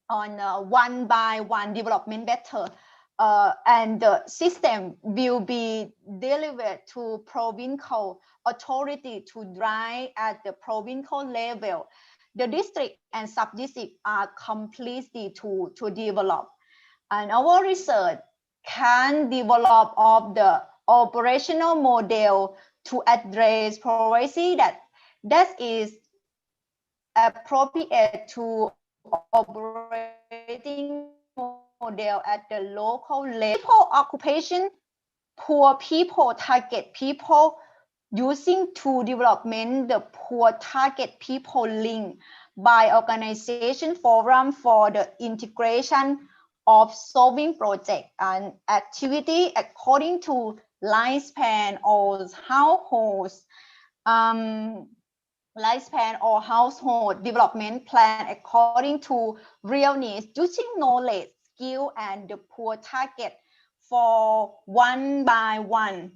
one by one development better. And the system will be delivered to provincial authority to drive at the provincial level. The district and sub-district are completely to develop. And our research can develop of the operational model to address poverty that is appropriate to operating model at the local level. People occupation, poor people, target people, using to development the poor target people link by organization forum for the integration of solving project and activity according to lifespan or households. Lifespan or household development plan according to real needs, using knowledge, skill, and the poor target for one by one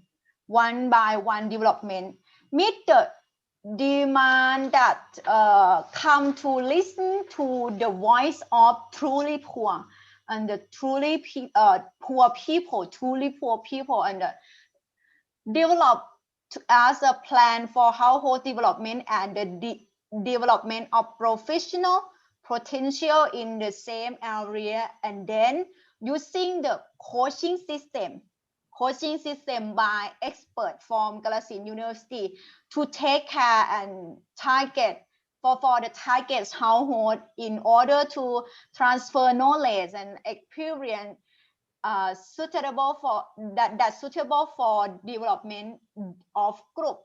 development. Meet the demand that come to listen to the voice of truly poor and the truly poor people and develop as a plan for household development and the development of professional potential in the same area, and then using the coaching system by expert from Kalasin University to take care and target for the target household in order to transfer knowledge and experience suitable for development of group.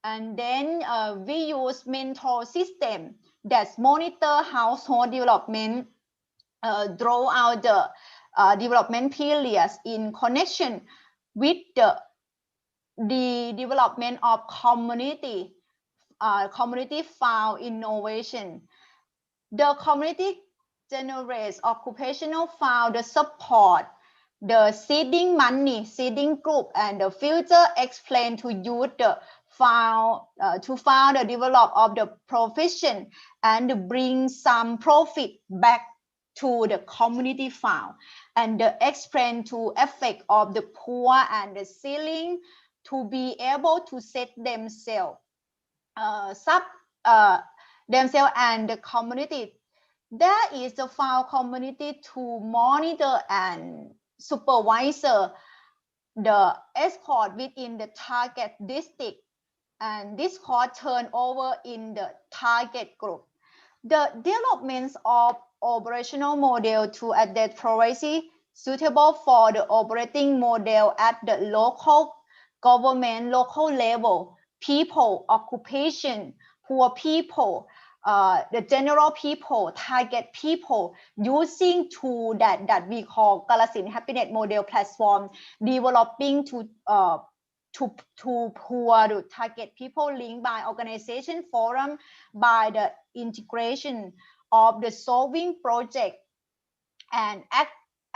And then we use mentor system that monitor household development throughout the development periods in connection with the development of community found innovation. The community generates occupational found the support, the seeding money, seeding group, and the future explain to youth the found the develop of the profession and bring some profit back to the community found, and the explain to effect of the poor and the ceiling to be able to set themselves themselves and the community. There is a found community to monitor and supervise the escort within the target district, and this court turnover in the target group. The development of operational model to adapt privacy suitable for the operating model at the local government, local level, people, occupation, poor people, the general people, target people, using tool that we call Kalasin Happiness Model Platform, developing to poor to target people linked by organization forum by the integration of the solving project and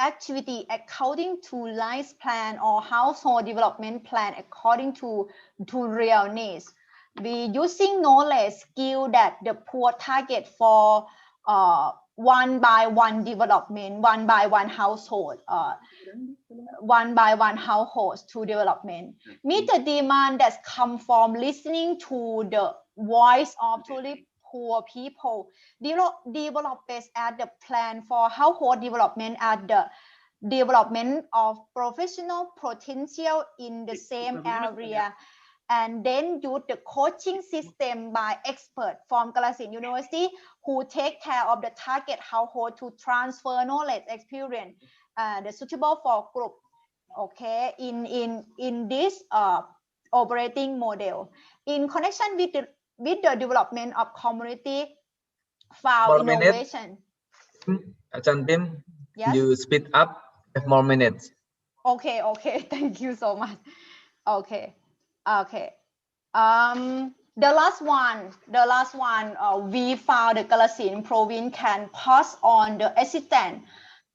activity according to life plan or household development plan according to real needs. We using knowledge skill that the poor target for one by one development, one by one household, one by one households to development. Meet the demand that come from listening to the voice of truly poor people. Develop best at the plan for household development at the development of professional potential in the same area, and then use the coaching system by experts from Kalasin University who take care of the target household to transfer knowledge, experience, the suitable for group. Okay, in this operating model, in connection with the development of community found innovation. Achan Tim, Yes. you speed up. Have more minutes. Okay. Thank you so much. Okay. The last one, we found the Kalasin province can pass on the assistance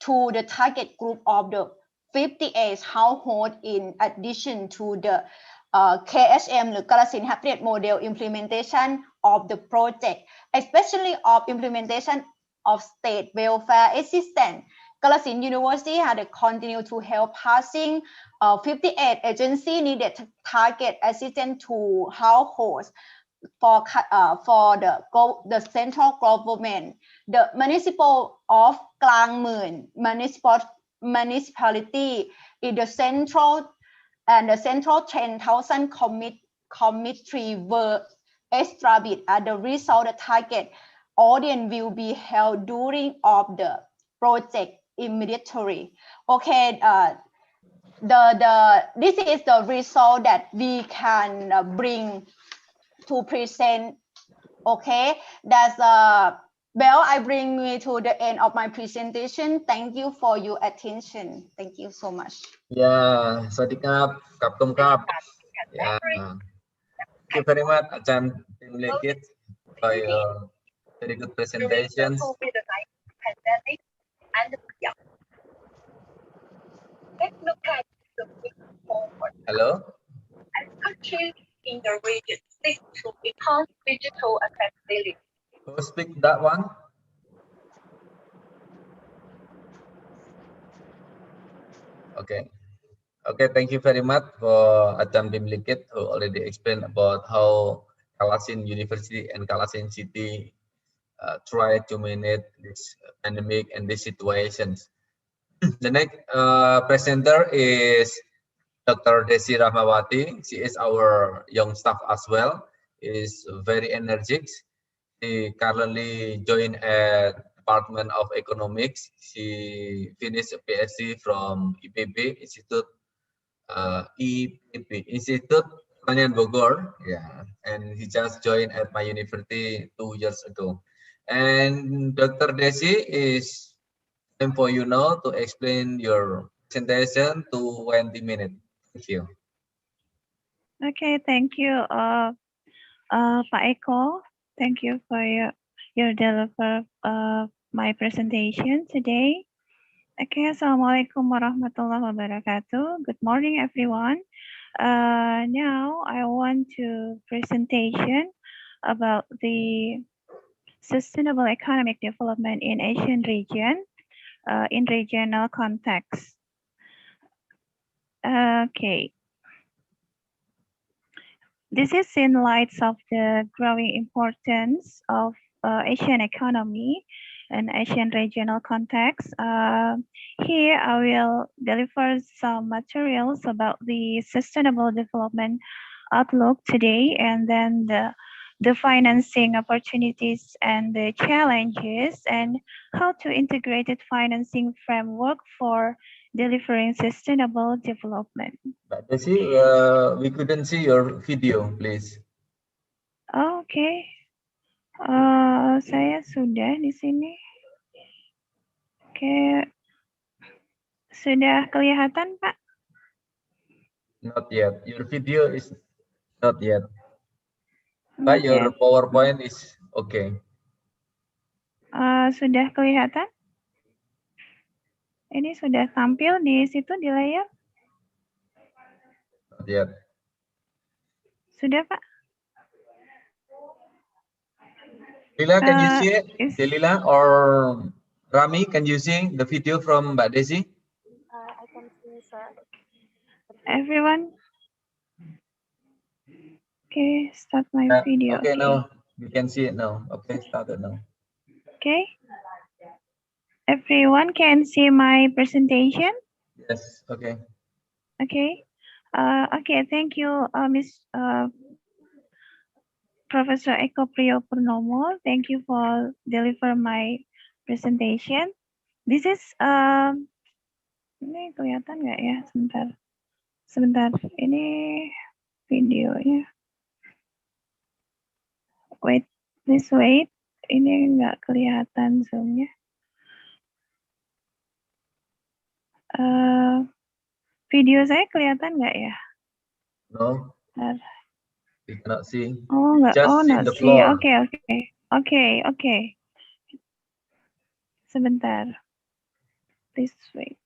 to the target group of the 58 household in addition to the KHM, the Kalasin Happiness Model implementation of the project, especially of implementation of state welfare assistance. Kalasin University had continued to help passing 58 agency needed target assistance to households for the central government, the municipal of Klang Mun municipality in the central 10,000 committee were established. As the result, the target audience will be held during of the project immediately. Okay, this is the result that we can bring to present. Okay, that's well, I bring me to the end of my presentation. Thank you for your attention. Thank you so much. Yeah, Swadikap, Kaptum Kap. Yeah. Thank you very much, Achan Tim Lekit, for your very good presentations. Let's look at the way forward. Hello. As countries in the region seek to enhance digital accessibility. Who speak that one? Okay. Thank you very much for Achan Tim Lekit, who already explained about how Kalasin University and Kalasin City try to manage this pandemic and these situations. The next presenter is Dr. Desi Rahmawati. She is our young staff as well. Is very energetic. She currently joined at Department of Economics. She finished a PhD from IPB Institute, Institute Pertanian Bogor. Yeah, and he just joined at my university 2 years ago. And Dr. Desi is time for you now to explain your presentation to 20 minutes. Thank you. Okay, thank you, Pak Eko. Thank you for your deliver my presentation today. Okay, Assalamualaikum warahmatullahi wabarakatuh. Good morning, everyone. Now I want to presentation about the sustainable economic development in Asian region in regional context. Okay. This is in light of the growing importance of Asian economy and Asian regional context. Here I will deliver some materials about the sustainable development outlook today, and then the financing opportunities and the challenges, and how to integrated financing framework for delivering sustainable development. Mbak Desi, we couldn't see your video, please. Oke, saya sudah di sini. Oke, sudah kelihatan, Pak? Not yet. Your video is not yet. But your Oke. PowerPoint is okay. Sudah kelihatan? Ini sudah tampil di situ di layar? Not yet. Sudah, Pak? Lila, can you see it? Is Delila or Rami, can you see the video from Mbak Desi? I can see, sir. everyone? Okay, start my video. Okay, now you can see it now. Okay, started now. Okay. Everyone can see my presentation? Yes, okay. Okay. Okay, thank you, Miss Professor Eko Priyo Purnomo. Thank you for deliver my presentation. This is ini kelihatan nggak ya? Sebentar. Ini videonya. Wait, please wait. Ini nggak kelihatan zoomnya. Video saya kelihatan nggak ya? No, Bentar. we cannot see. Oh nggak, Just oh see not the see. floor. Okay. Sebentar. Please wait.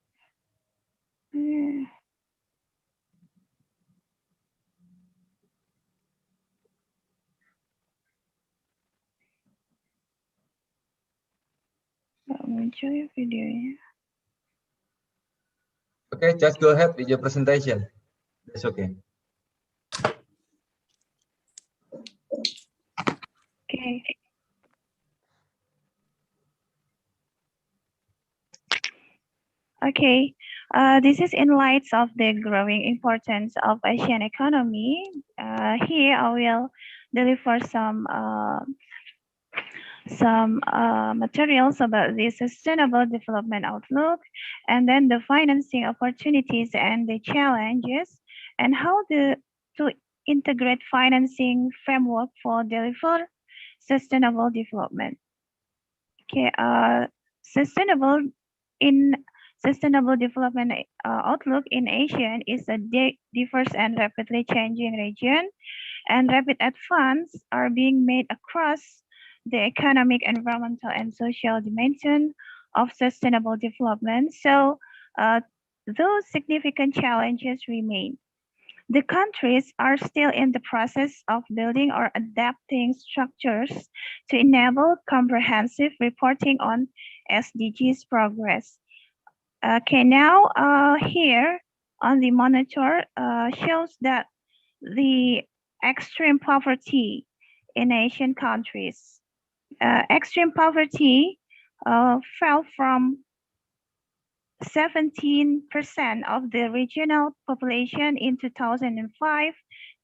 Nggak muncul ya videonya. Okay, just go ahead with your presentation. That's okay. Okay. Okay, this is in light of the growing importance of Asian economy. Here I will deliver some materials about the sustainable development outlook, and then the financing opportunities and the challenges, and how to integrate financing framework for deliver sustainable development. Okay, sustainable development outlook in Asia is a diverse and rapidly changing region, and rapid advances are being made across the economic, environmental, and social dimension of sustainable development. So those significant challenges remain. The countries are still in the process of building or adapting structures to enable comprehensive reporting on SDGs progress. Okay, now here on the monitor shows that the extreme poverty in Asian countries. Extreme poverty fell from 17% of the regional population in 2005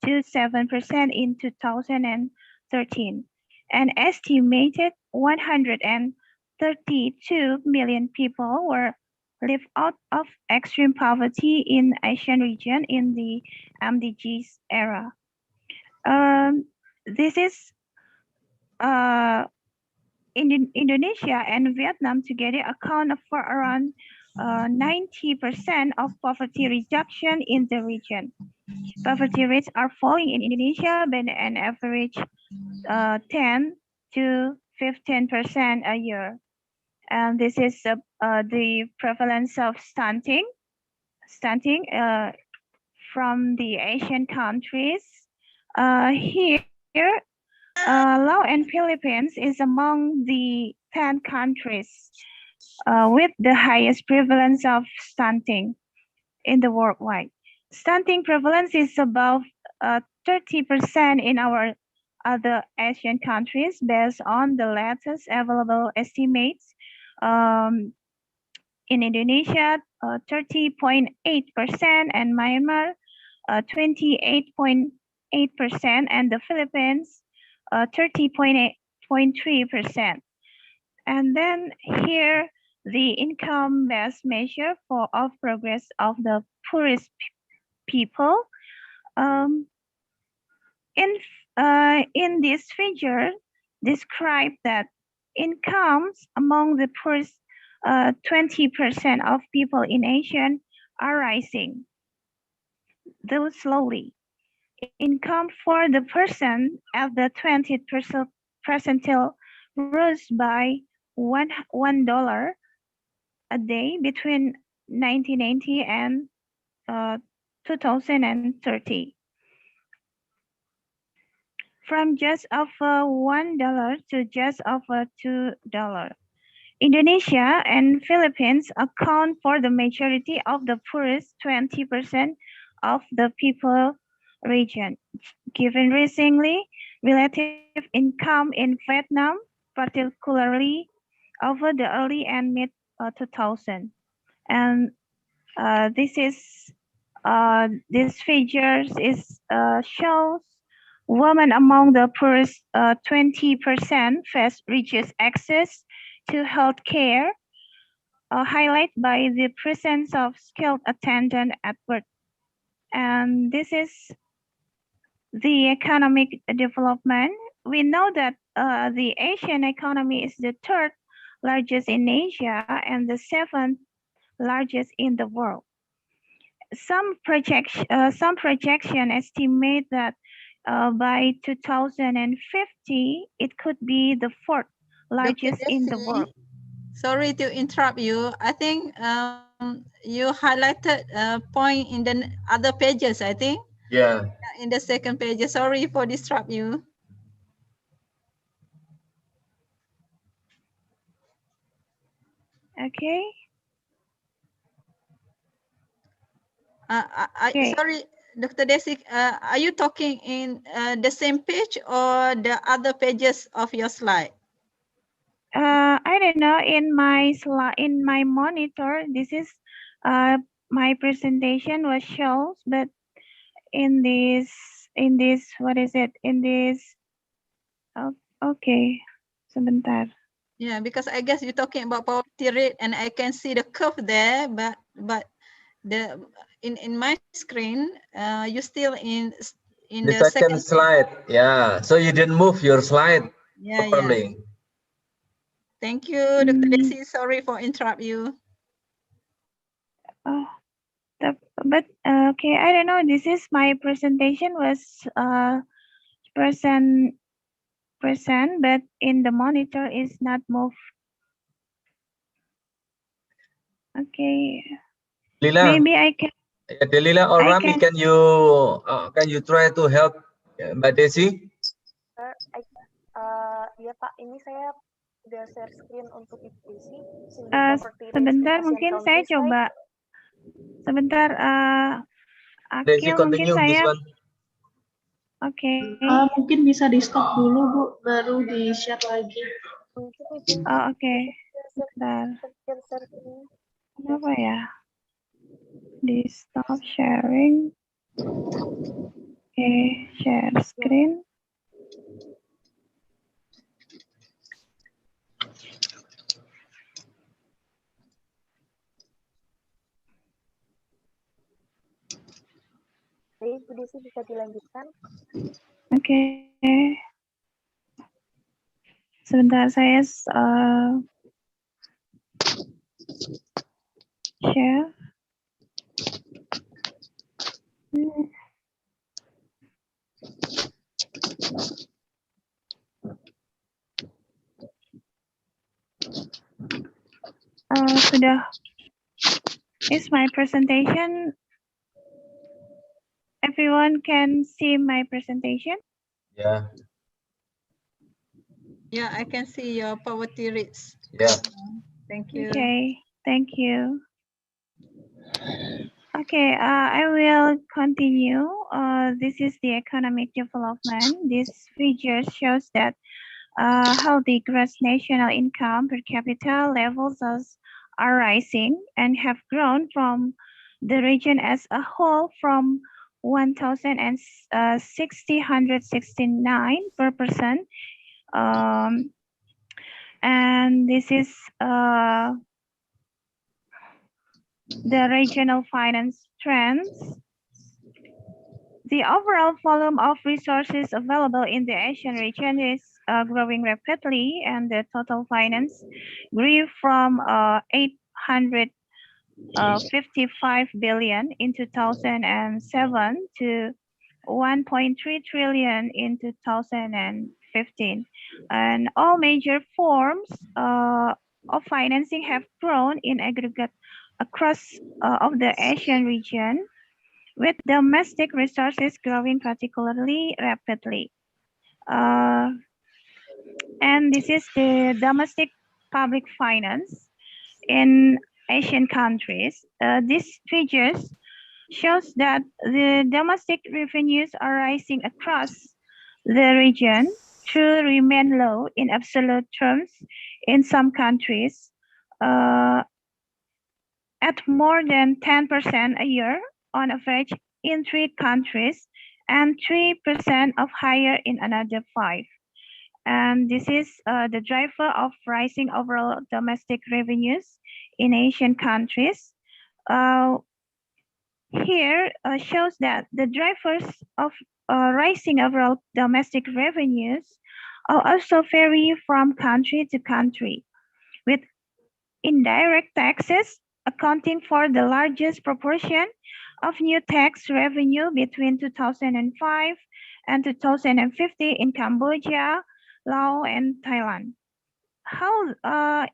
to 7% in 2013. An estimated 132 million people were live out of extreme poverty in Asian region in the MDGs era. This is Indonesia and Vietnam together account for around 90% of poverty reduction in the region. Poverty rates are falling in Indonesia by an average 10 to 15% a year. And this is the prevalence of stunting from the Asian countries. Here, Laos and Philippines is among the 10 countries with the highest prevalence of stunting in the worldwide. Stunting prevalence is above 30% in our other Asian countries based on the latest available estimates. In Indonesia, 30.8%, and Myanmar, 28.8%, and the Philippines, 30.3%. And then here, the income-based measure of progress of the poorest people. In this figure, describe that incomes among the poorest 20% of people in Asia are rising, though slowly. Income for the person at the 20th percentile rose by $1 a day between 1990 and 2030. From just over $1 to just over $2. Indonesia and Philippines account for the majority of the poorest 20% of the people region. Given recently relative income in Vietnam, particularly over the early and mid 2000, and this figures shows women among the poorest 20% face reduced access to health care, highlighted by the presence of skilled attendant at birth. And this is the economic development. We know that the Asian economy is the third largest in Asia and the seventh largest in the world. Some projection estimate that by 2050, it could be the fourth largest in the world. Sorry to interrupt you. I think you highlighted a point in the other pages, I think. Yeah. In the second page. Sorry for disrupt you. Okay. Okay. Sorry, Dr. Desi, are you talking in the same page or the other pages of your slide? I don't know. In my slide, in my monitor, this is my presentation was shows, but in this, what is it? In this, oh, okay, sebentar. Yeah, because I guess you're talking about poverty rate, and I can see the curve there, but the in my screen, you're still in the second slide. Yeah, so you didn't move your slide properly. Yeah. Thank you, Dr. Desi. Sorry for interrupt you. Oh, but okay, I don't know. This is my presentation was present, but in the monitor is not moved. Okay. Lila, maybe I can. Delila or Rami, can you try to help Mbak Desi? Ya Pak, ini saya udah share screen untuk Ibu Desi. Sebentar, mungkin saya coba. Sebentar, Desi, Akil, mungkin saya. Oke. Mungkin bisa di stop dulu Bu, baru di share lagi. Oh, oke. Sebentar. Kenapa ya? Di stop sharing. Oke, share screen. Ibu Desi bisa dilanjutkan? Oke. Sebentar, saya share. Sudah. Is my presentation? Everyone can see my presentation? Yeah. Yeah, I can see your poverty rates. Yeah. Thank you. Okay, thank you. Okay, I will continue. This is the economic development. This figure shows that how the gross national income per capita levels are rising and have grown from the region as a whole from 1,669 per person. And this is the regional finance trends. The overall volume of resources available in the Asian region is growing rapidly, and the total finance grew from 855 billion in 2007 to 1.3 trillion in 2015. And all major forms of financing have grown in aggregate across of the Asian region, with domestic resources growing particularly rapidly. And this is the domestic public finance in Asian countries. These figures shows that the domestic revenues are rising across the region, though remain low in absolute terms in some countries, at more than 10% a year on average in 3 countries, and 3% of higher in another 5. And this is the driver of rising overall domestic revenues in Asian countries. Here shows that the drivers of rising overall domestic revenues also vary from country to country, with indirect taxes accounting for the largest proportion of new tax revenue between 2005 and 2050 in Cambodia, Laos, and Thailand. How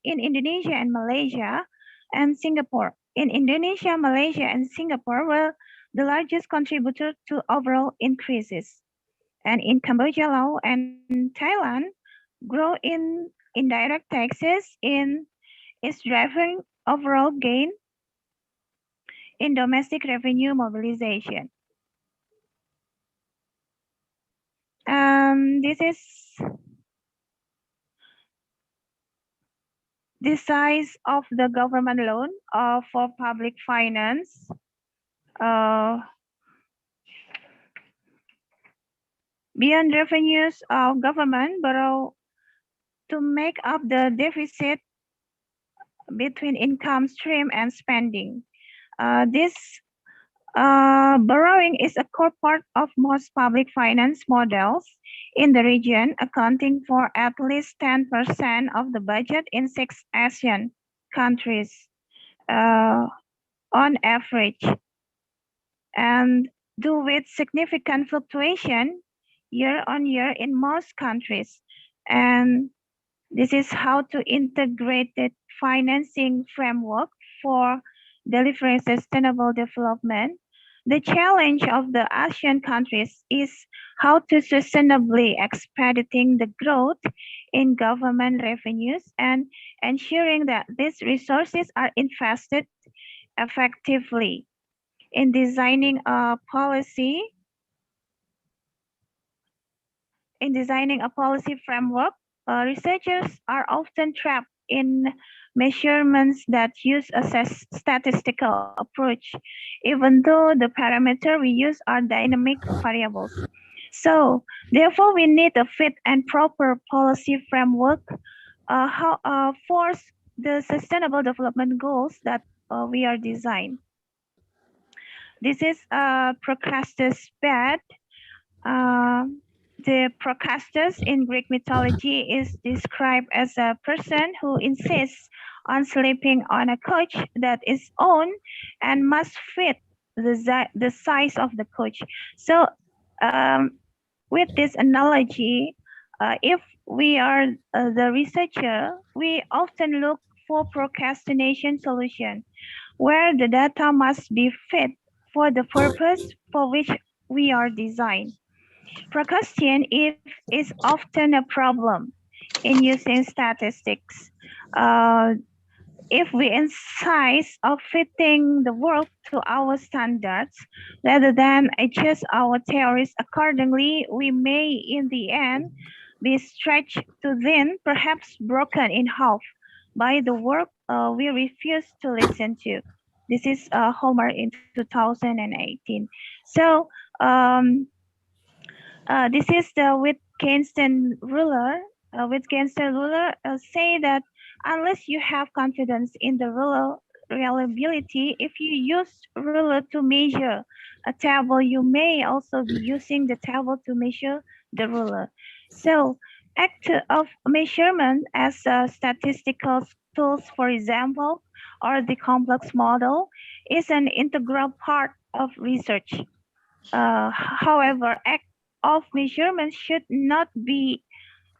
in Indonesia and Malaysia and Singapore? In Indonesia, Malaysia, and Singapore were the largest contributor to overall increases. And in Cambodia, Laos, and Thailand, growth in indirect taxes is driving overall gain in domestic revenue mobilization. This is the size of the government loan for public finance. Beyond revenues of government borrow to make up the deficit between income stream and spending. This borrowing is a core part of most public finance models in the region, accounting for at least 10% of the budget in 6 ASEAN countries on average, and due with significant fluctuation year on year in most countries. And this is how to integrate the financing framework for delivering sustainable development. The challenge of the ASEAN countries is how to sustainably expediting the growth in government revenues and ensuring that these resources are invested effectively. In designing a policy framework, researchers are often trapped in measurements that use a statistical approach, even though the parameters we use are dynamic variables. So, therefore, we need a fit and proper policy framework for the sustainable development goals that we are designing. This is Procrustes bed. The Procrustes in Greek mythology is described as a person who insists on sleeping on a couch that is owned and must fit the size of the couch. So with this analogy, if we are the researcher, we often look for procrastination solution where the data must be fit for the purpose for which we are designed. Procrastination is often a problem in using statistics. if we insist of fitting the work to our standards rather than adjust our theories accordingly, we may in the end be stretched to thin, perhaps broken in half by the work we refuse to listen to. This is Homer in 2018. So um, this is the Wittgenstein ruler. Wittgenstein ruler say that unless you have confidence in the ruler reliability, if you use ruler to measure a table, you may also be using the table to measure the ruler. So act of measurement as statistical tools, for example, or the complex model is an integral part of research. However, act of measurement should not be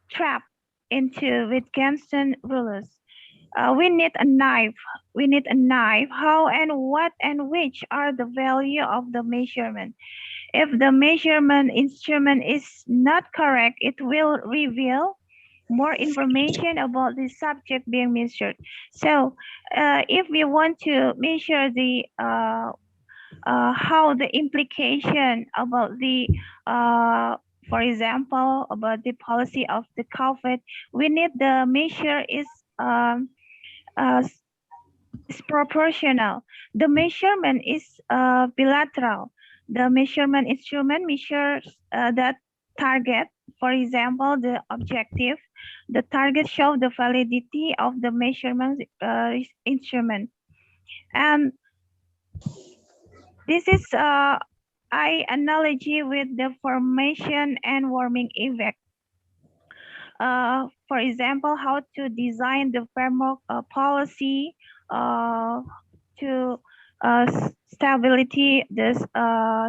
trapped into Wittgenstein rules. We need a knife. We need a knife. How and what and which are the value of the measurement? If the measurement instrument is not correct, it will reveal more information about the subject being measured. So, if we want to measure the how the implication about the for example about the policy of the COVID, we need the measure um, uh, is proportional. The measurement is bilateral. The measurement instrument measures the target, for example the objective. The target shows the validity of the measurement instrument, and this is I analogy with the formation and warming effect. For example, how to design the framework policy uh, to stability the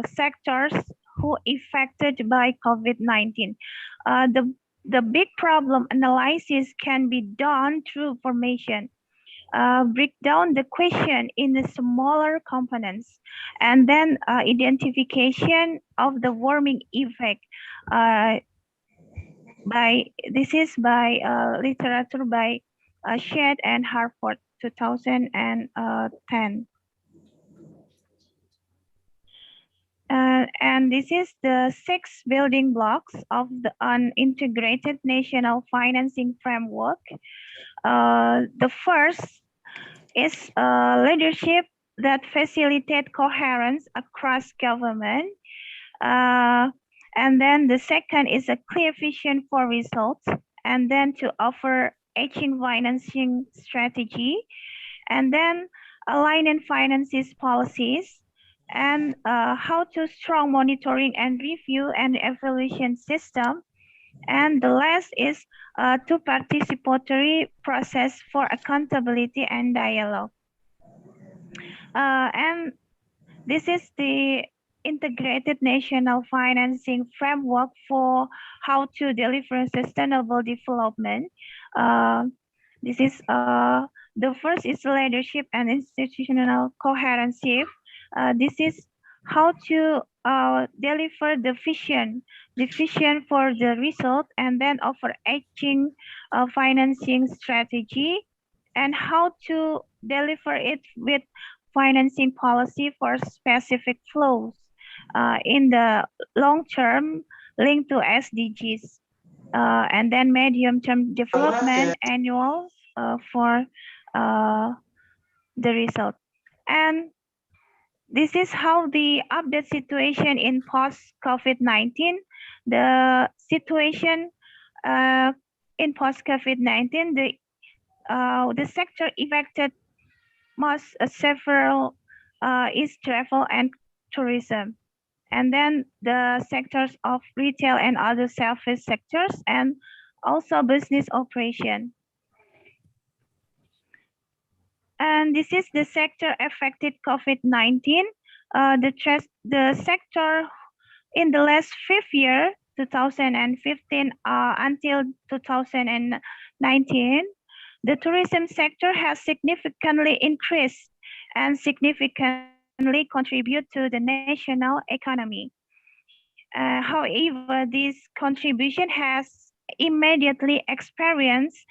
sectors who affected by COVID-19. The big problem analysis can be done through formation. Break down the question in the smaller components, and then identification of the warming effect. Uh, by this is by literature by Shedd and Harford 2010. And this is the 6 building blocks of an integrated national financing framework. The first is leadership that facilitate coherence across government. And then the second is a clear vision for results, and then to offer aging financing strategy, and then align and finances policies, and how to strong monitoring and review and evaluation system. And the last is to participatory process for accountability and dialogue. And this is the integrated national financing framework for how to deliver sustainable development. This is the first is leadership and institutional coherency. This is how to deliver the vision for the result, and then overarching financing strategy, and how to deliver it with financing policy for specific flows in the long term linked to SDGs, and then medium term development annual for the result. And this is how the update situation in post COVID-19. The situation in post COVID-19, the sector affected most several is travel and tourism, and then the sectors of retail and other service sectors, and also business operation. And this is the sector affected COVID-19. The sector in the last 5 year, 2015 until 2019, the tourism sector has significantly increased and significantly contribute to the national economy. However, this contribution has immediately experienced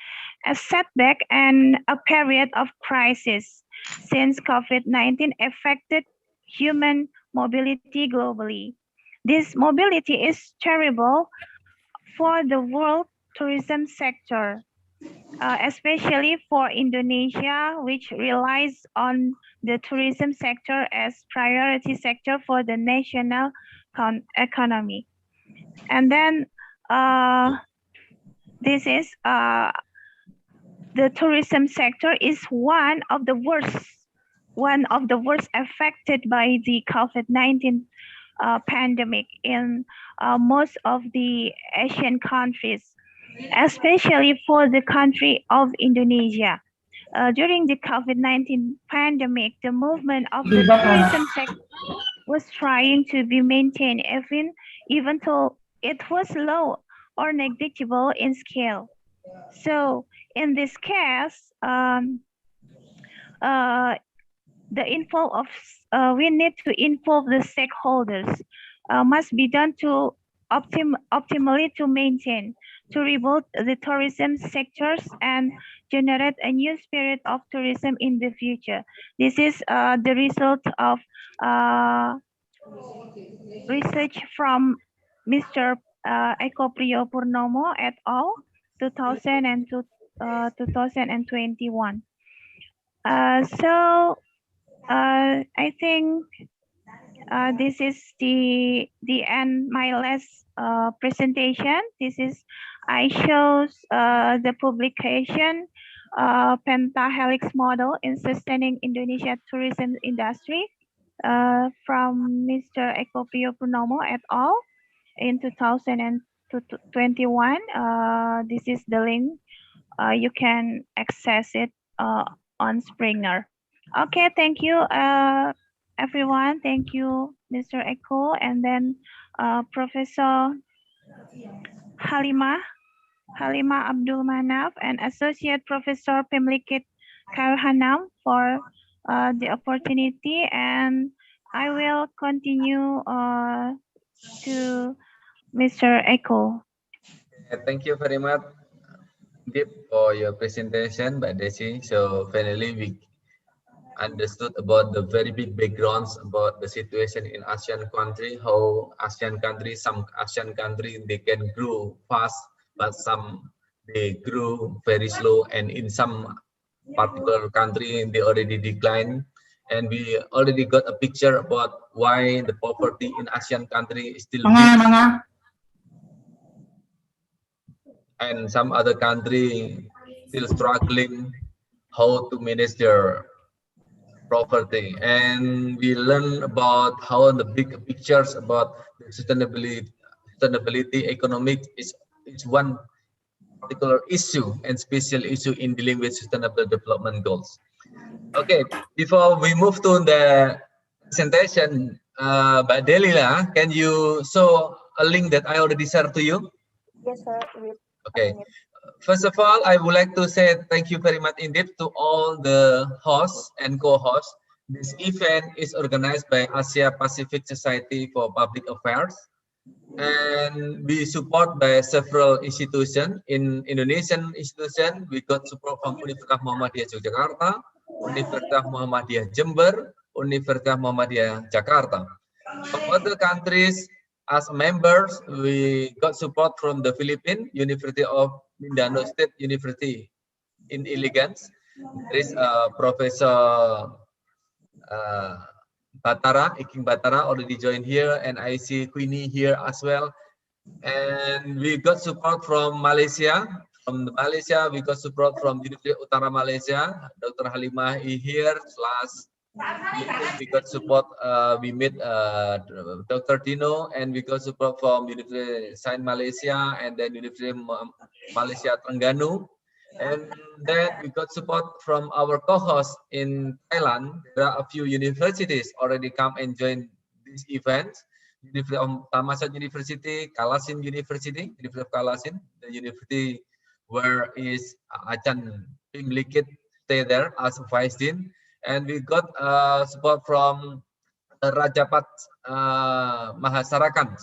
a setback and a period of crisis since COVID-19 affected human mobility globally. This mobility is terrible for the world tourism sector, especially for Indonesia, which relies on the tourism sector as priority sector for the national economy. And then this is the tourism sector is one of the worst affected by the COVID-19 pandemic in most of the Asian countries, especially for the country of Indonesia. During the COVID-19 pandemic, the movement of the tourism sector was trying to be maintained even though it was low or negligible in scale. So in this case, we need to involve the stakeholders. Must be done to optimally to maintain, to rebuild the tourism sectors and generate a new spirit of tourism in the future. This is the result of research from Mr. Eko Priyo Purnomo et al. 2021. I think this is the end. My last presentation. I shows the publication Pentahelix model in sustaining Indonesia tourism industry from Mr. Eko Priyo Purnomo et al. in 2021. This is the link. You can access it on Springer. Okay, thank you, everyone. Thank you, Mr. Eko, and then Professor Halima Abdul Manaf, and Associate Professor Pemlikit Karhanam for the opportunity. And I will continue to Mr. Eko. Thank you very much, Deep, for your presentation, Mbak Desi. So finally, we understood about the very big backgrounds about the situation in ASEAN country, how some ASEAN countries, they can grow fast, but some they grew very slow, and in some particular country they already declined. And we already got a picture about why the poverty in ASEAN country is still big, and some other country still struggling how to manage their property. And we learn about how the big pictures about the sustainability economic is one particular issue and special issue in dealing with sustainable development goals. Okay, before we move to the presentation, Mbak Delila, can you show a link that I already shared to you? Yes, sir. Okay. First of all, I would like to say thank you very much indeed to all the hosts and co-hosts. This event is organized by Asia Pacific Society for Public Affairs, and we support by several institutions. In Indonesian institution, we got support from Universitas Muhammadiyah Yogyakarta, Universitas Muhammadiyah Jember, Universitas Muhammadiyah Jakarta. From other countries, as members, we got support from the Philippines, University of Mindanao State University in Elegance. There is Professor Iking Batara already joined here, and I see Queenie here as well. And we got support from Malaysia. From Malaysia, we got support from University Utara Malaysia. Dr. Halimah is here. We got support. We met Dr. Tino, and we got support from University Sains Malaysia, and then University Malaysia Terengganu. And then we got support from our co-host in Thailand. There are a few universities already come and join this event. University of Thammasat University, Kalasin University, University of Kalasin, the university where is Achan Pimlikit stay there as vice dean. And we got support from Rajapat Mahasarakan.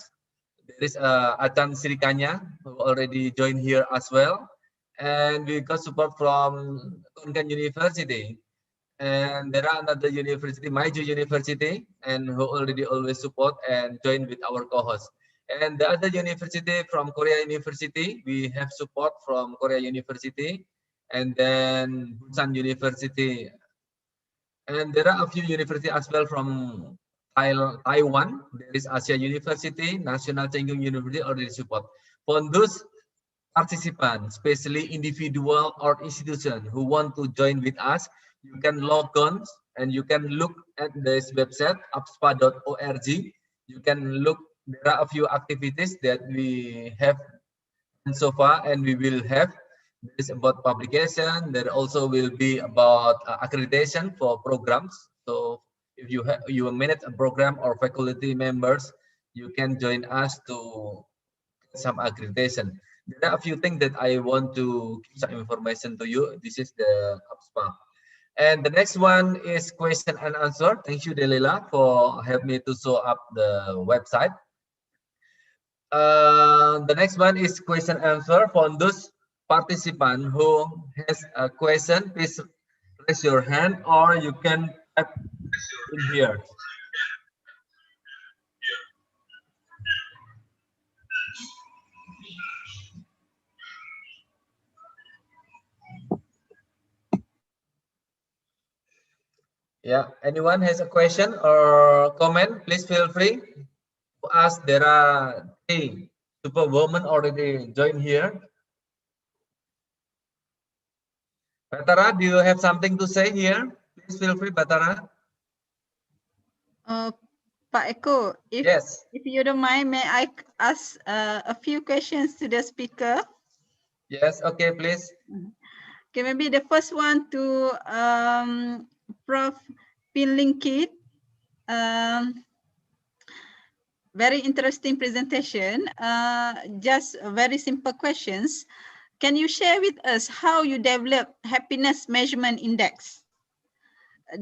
There is Achan Sirikanya, who already joined here as well. And we got support from Konkan University. And there are another university, Maju University, and who already always support and join with our co-host. And the other university from Korea University, we have support from Korea University, and then Busan University. And there are a few universities as well from Taiwan. There is Asia University, National Cheng Kung University already support. For those participants, especially individual or institution who want to join with us, you can log on and you can look at this website apspa.org. You can look, there are a few activities that we have done so far and we will have. There is about publication. There also will be about accreditation for programs. So if you manage a program or faculty members, you can join us to get some accreditation. There are a few things that I want to give some information to you. This is the APSPA. And the next one is question and answer. Thank you, Delila, for helping me to show up the website. The next one is question answer. For those participant who has a question, please raise your hand or you can type in here. Yeah, anyone has a question or comment, please feel free to ask. There are three superwomen already joined here. Batara, do you have something to say here? Please feel free, Batara. Pak Eko, Yes. if you don't mind, may I ask a few questions to the speaker? Yes, okay, please. Okay, maybe the first one to Prof. Pinlinkit. Very interesting presentation. Just very simple questions. Can you share with us how you develop happiness measurement index?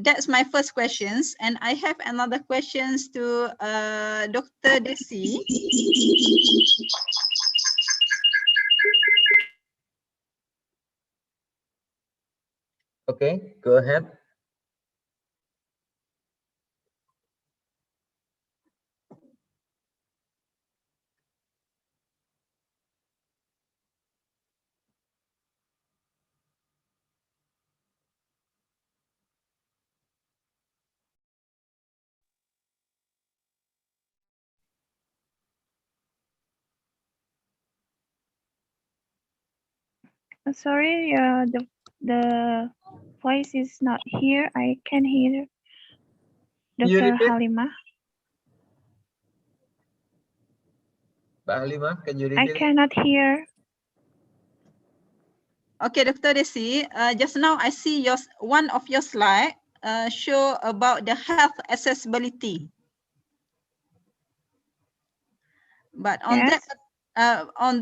That's my first questions. And I have another questions to Dr. Desi. Okay, go ahead. Sorry, the voice is not here. I can hear Dr. Halimah. Halimah, can you repeat? I cannot hear. Okay, Dr. Desi, just now I see one of your slide show about the health accessibility. But on Yes.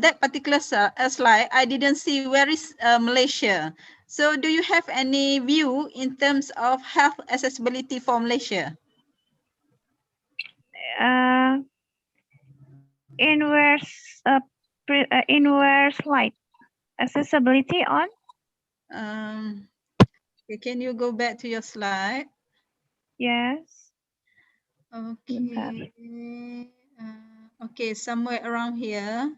that particular slide, I didn't see where is Malaysia. So do you have any view in terms of health accessibility for Malaysia? In where slide? Accessibility on? Okay, can you go back to your slide? Yes. Okay. Okay, somewhere around here.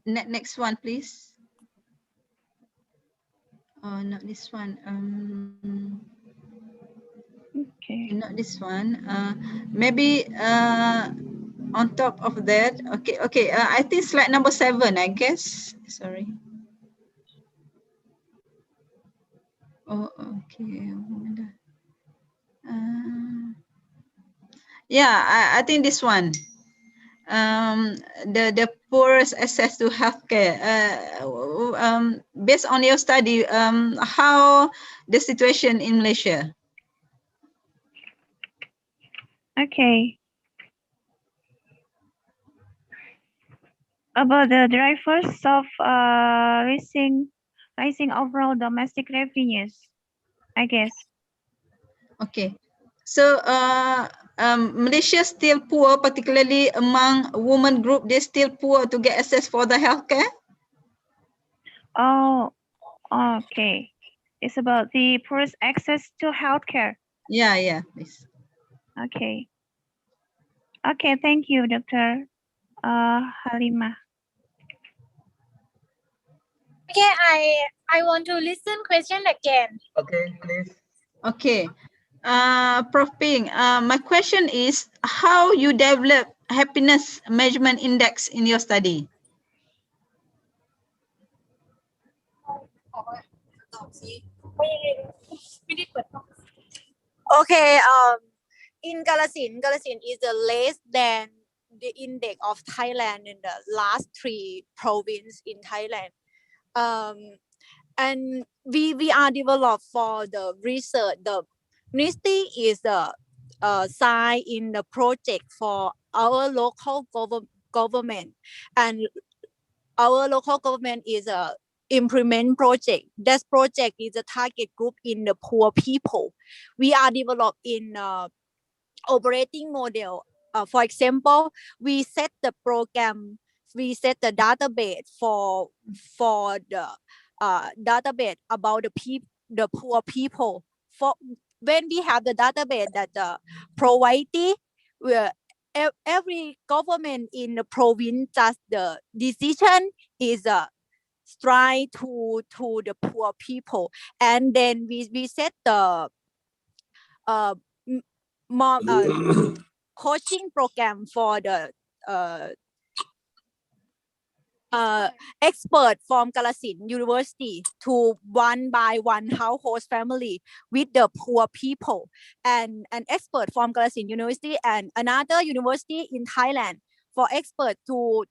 Next one, please. Oh, not this one. Okay. Not this one. Maybe on top of that. Okay. I think slide number 7, I guess. Sorry. Oh, okay. Yeah, I think this one. The poorest access to healthcare. Based on your study, how the situation in Malaysia? Okay. About the drivers of rising overall domestic revenues, I guess. Okay. So Malaysia still poor, particularly among women group, they still poor to get access for the healthcare? Oh, okay. It's about the poorest access to healthcare. Yeah, please. Okay. Okay, thank you, Dr. Halima. Okay, I want to listen question again. Okay, please. Okay. Prof Ping, my question is how you develop happiness measurement index in your study? Okay, in Kalasin is less than the index of Thailand in the last 3 province in Thailand. And we are developed for the research. The ministry is the side in the project for our local government, and our local government is a implement project. That project is a target group in the poor people. We are developed in operating model. For example, we set the program, we set the database for the database about the poor people. For when we have the database that the provided, every government in the province just the decision is strike to the poor people, and then we set the uh, more coaching program for the uh, expert from Kalasin University to one by one household family with the poor people, and an expert from Kalasin University and another university in Thailand for expert to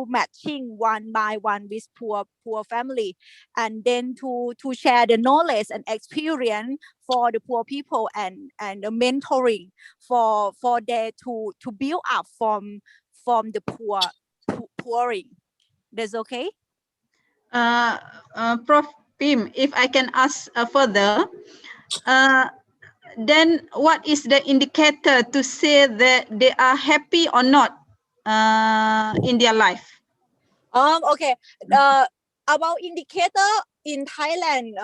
matching one by one with poor family, and then to share the knowledge and experience for the poor people, and the mentoring for their to build up from the pouring. That's okay. Prof Pim, if I can ask further, then what is the indicator to say that they are happy or not in their life? Okay. About indicator in Thailand,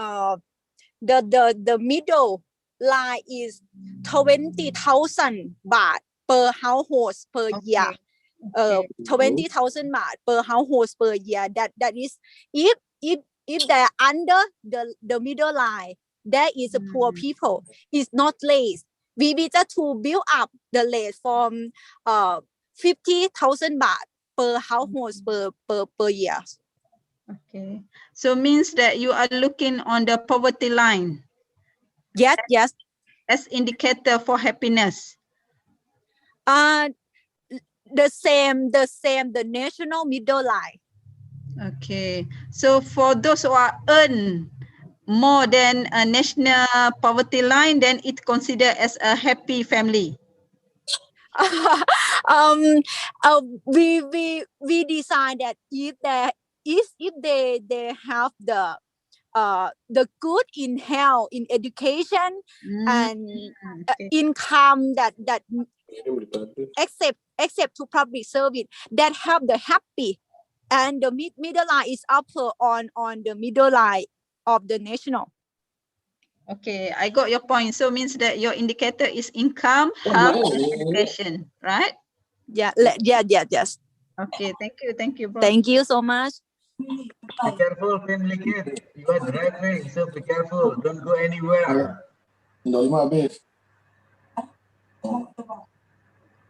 the middle line is 20,000 baht per household per year. 20,000 baht per household per year. That is if they're under the middle line, there is a poor people. It's not less. We just to build up the less from 50,000 baht per household per year. Okay, so means that you are looking on the poverty line. Yes. As indicator for happiness. The same the national middle line. Okay, so for those who are earn more than a national poverty line, then it considered as a happy family. We decide that if they have the good in health, in education, and income that except to public service, that have the happy, and the middle line is upper on the middle line of the national. Okay, I got your point. So means that your indicator is income, health, and education, right? Yes. Okay, thank you, bro. Thank you so much. Be careful, family kid. You are driving, so be careful. Don't go anywhere.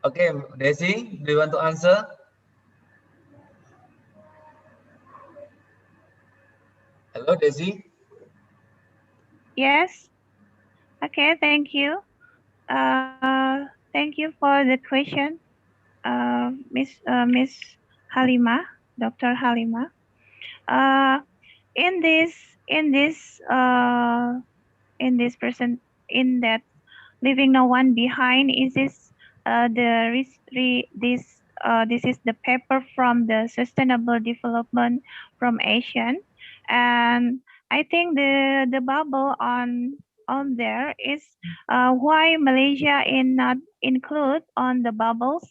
Okay, Desi, do you want to answer? Hello, Desi. Yes. Okay, thank you. Thank you for the question, Miss Halima, Dr. Halima. In that leaving no one behind is this this is the paper from the Sustainable Development from ASEAN, and I think the bubble on on there is why Malaysia is not included on the bubbles.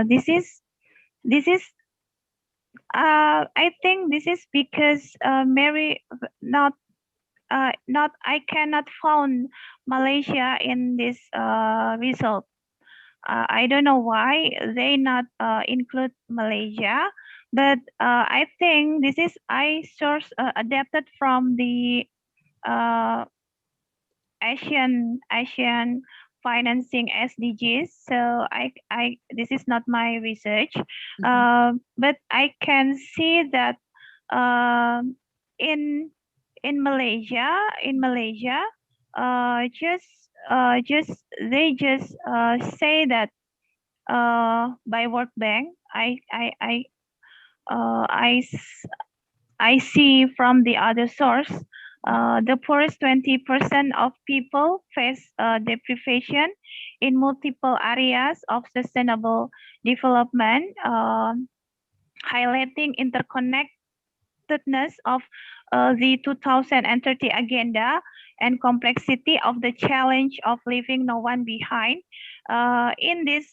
This is I think this is because Mary not I cannot found Malaysia in this result. I don't know why they not include Malaysia, but I think this is I source adapted from the uh, Asian financing SDGs. So I this is not my research, but I can see that um, in Malaysia, just they just say that by World Bank, uh, I s- I see from the other source, the poorest 20% of people face deprivation in multiple areas of sustainable development, highlighting interconnectedness of the 2030 agenda and complexity of the challenge of leaving no one behind. In this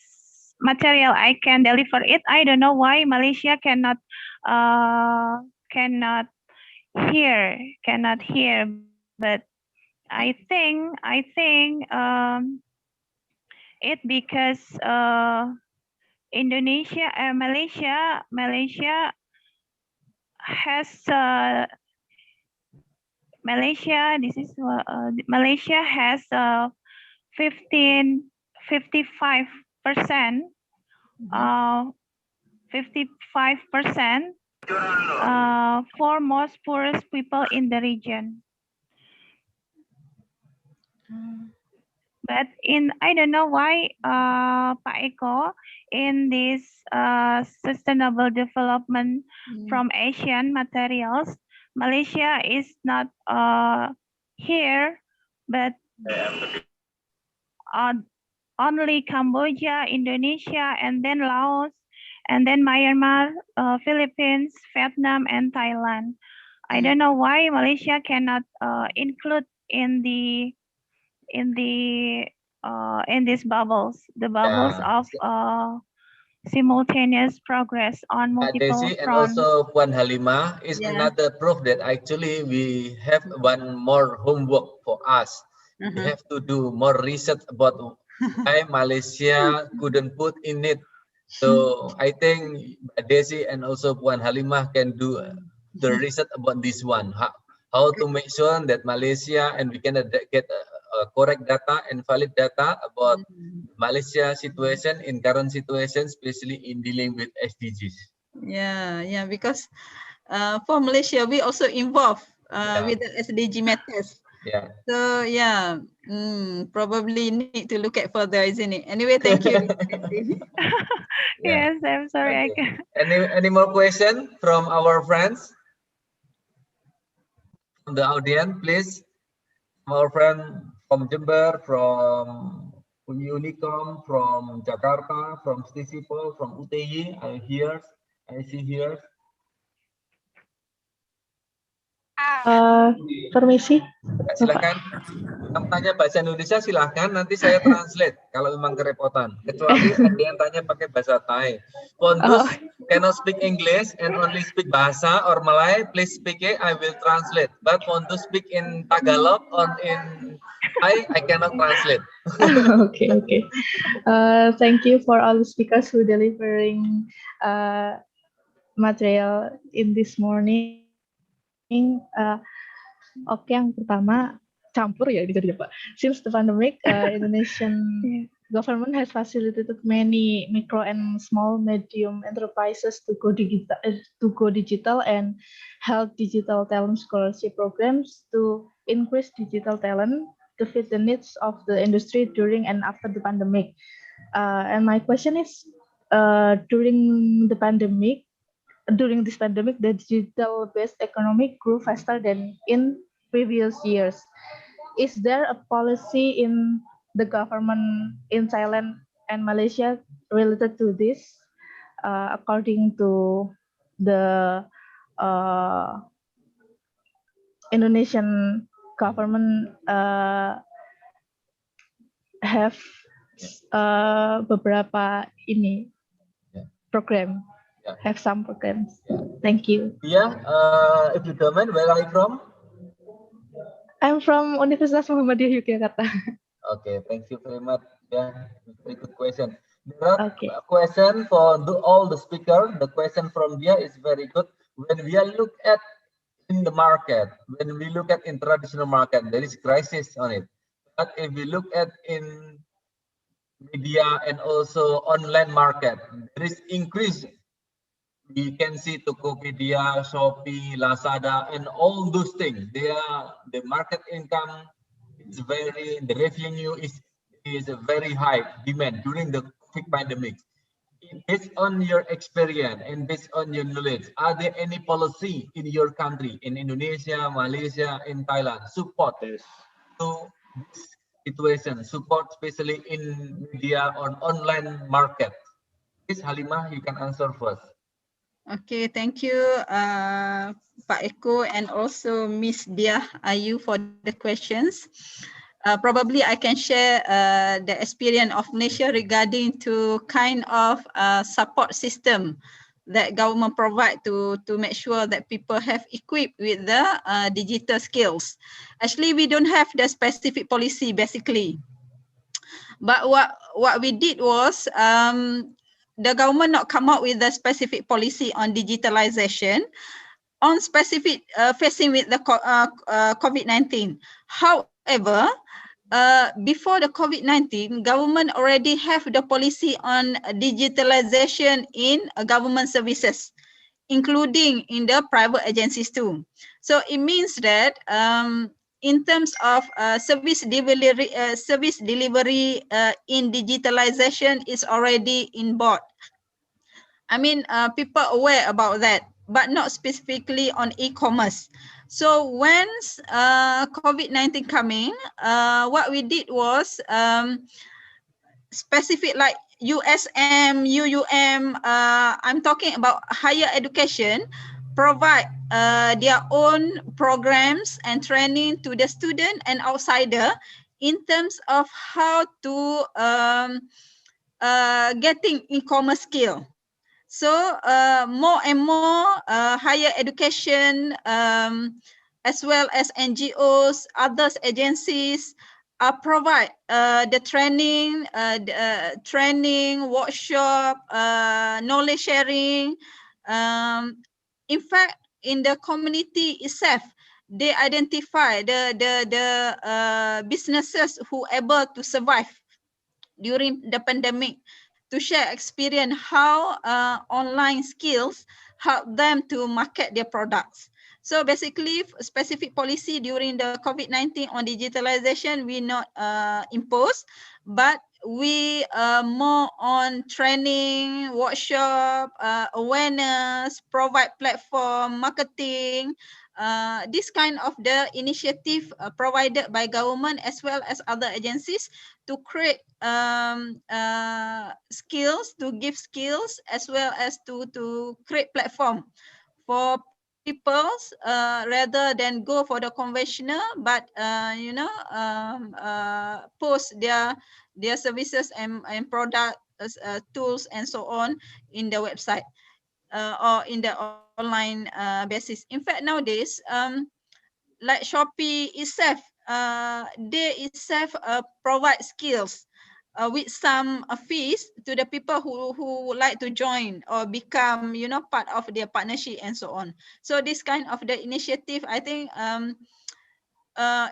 material, I can deliver it. I don't know why Malaysia cannot hear, but I think it because Malaysia has Malaysia has 15 55% uh 55% for most poorest people in the region. But I don't know why Pak Eko in this sustainable development from Asian materials, Malaysia is not here, but uh, only Cambodia, Indonesia, and then Laos, and then Myanmar, Philippines, Vietnam, and Thailand. I don't know why Malaysia cannot include in the in the in these bubbles, the bubbles of simultaneous progress on multiple Desi and fronts. also Puan Halima is another proof that actually we have one more homework for us. We have to do more research about why Malaysia couldn't put in it. So I think Desi and also Puan Halima can do the research about this one. How to make sure that Malaysia and we can get correct data and valid data about Malaysia situation in current situation, especially in dealing with SDGs. Yeah, because for Malaysia, we also involved with the SDG matters. Yeah. So yeah, probably need to look at further, isn't it? Anyway, thank you. Yes, I'm sorry. Okay. Any more question from our friends? From the audience, please. From our friend from Jember, from Unicom, from Jakarta, from Stisipol, from UTI, I see here. Permisi. Silakan. Yang tanya bahasa Indonesia silahkan, nanti saya translate kalau memang kerepotan. Kecuali ada yang tanya pakai bahasa Thai. For those cannot speak English and only speak bahasa or Malay, please speak it, I will translate. But for those speak in Tagalog or in Thai, I cannot translate. Okay. Thank you for all the speakers who delivering material in this morning. Oke, yang pertama campur ya bisa Pak. Since the pandemic, Indonesian government has facilitated many micro and small medium enterprises to go digital and held digital talent scholarship programs to increase digital talent to fit the needs of the industry during and after the pandemic. And my question is, during this pandemic, the digital-based economy grew faster than in previous years. Is there a policy in the government in Thailand and Malaysia related to this? According to the Indonesian government have beberapa ini program, have some programs. Thank you. Yeah, if you don't mind, where are you from? I'm from Universitas Muhammadiyah Yogyakarta. Okay, thank you very much. Yeah, very good question. There are Okay. question for all the speaker. The question from here is very good. When we are look at in the market, when we look at in traditional market, there is crisis on it. But if we look at in media and also online market, there is increase. We can see Tokopedia, Shopee, Lazada, and all those things. They are the market income is very, the revenue is a very high demand during the COVID pandemic. Based on your experience and based on your knowledge, are there any policy in your country, in Indonesia, Malaysia, in Thailand, support to this situation, support especially in media or online market? Please, Halimah, you can answer first. Okay, thank you, Pak Eko, and also Miss Dia Ayu for the questions. Probably I can share the experience of Malaysia regarding to kind of support system that government provide to make sure that people have equipped with the digital skills. Actually, we don't have the specific policy basically. But what we did was the government not come out with a specific policy on digitalization on specific facing with the COVID-19. However, before the COVID-19, government already have the policy on digitalization in government services, including in the private agencies too. So it means that in terms of service delivery in digitalization is already in board. I mean, people aware about that, but not specifically on e-commerce. So once COVID-19 coming, what we did was specific like USM, UUM, I'm talking about higher education, provide their own programs and training to the student and outsider in terms of how to getting e-commerce skill. So more and more higher education as well as NGOs, others agencies provide the training, workshop, knowledge sharing. In fact, in the community itself, they identify the businesses who able to survive during the pandemic to share experience how online skills help them to market their products. So basically, specific policy during the COVID-19 on digitalization, we not impose, but we more on training, workshop, awareness, provide platform, marketing, this kind of the initiative provided by government as well as other agencies to create skills, to give skills as well as to create platform for people rather than go for the conventional, but post their services and product tools and so on in the website or in the online basis. In fact, nowadays, like Shopee itself, they itself provide skills with some fees to the people who would like to join or become, part of their partnership and so on. So this kind of the initiative, I think,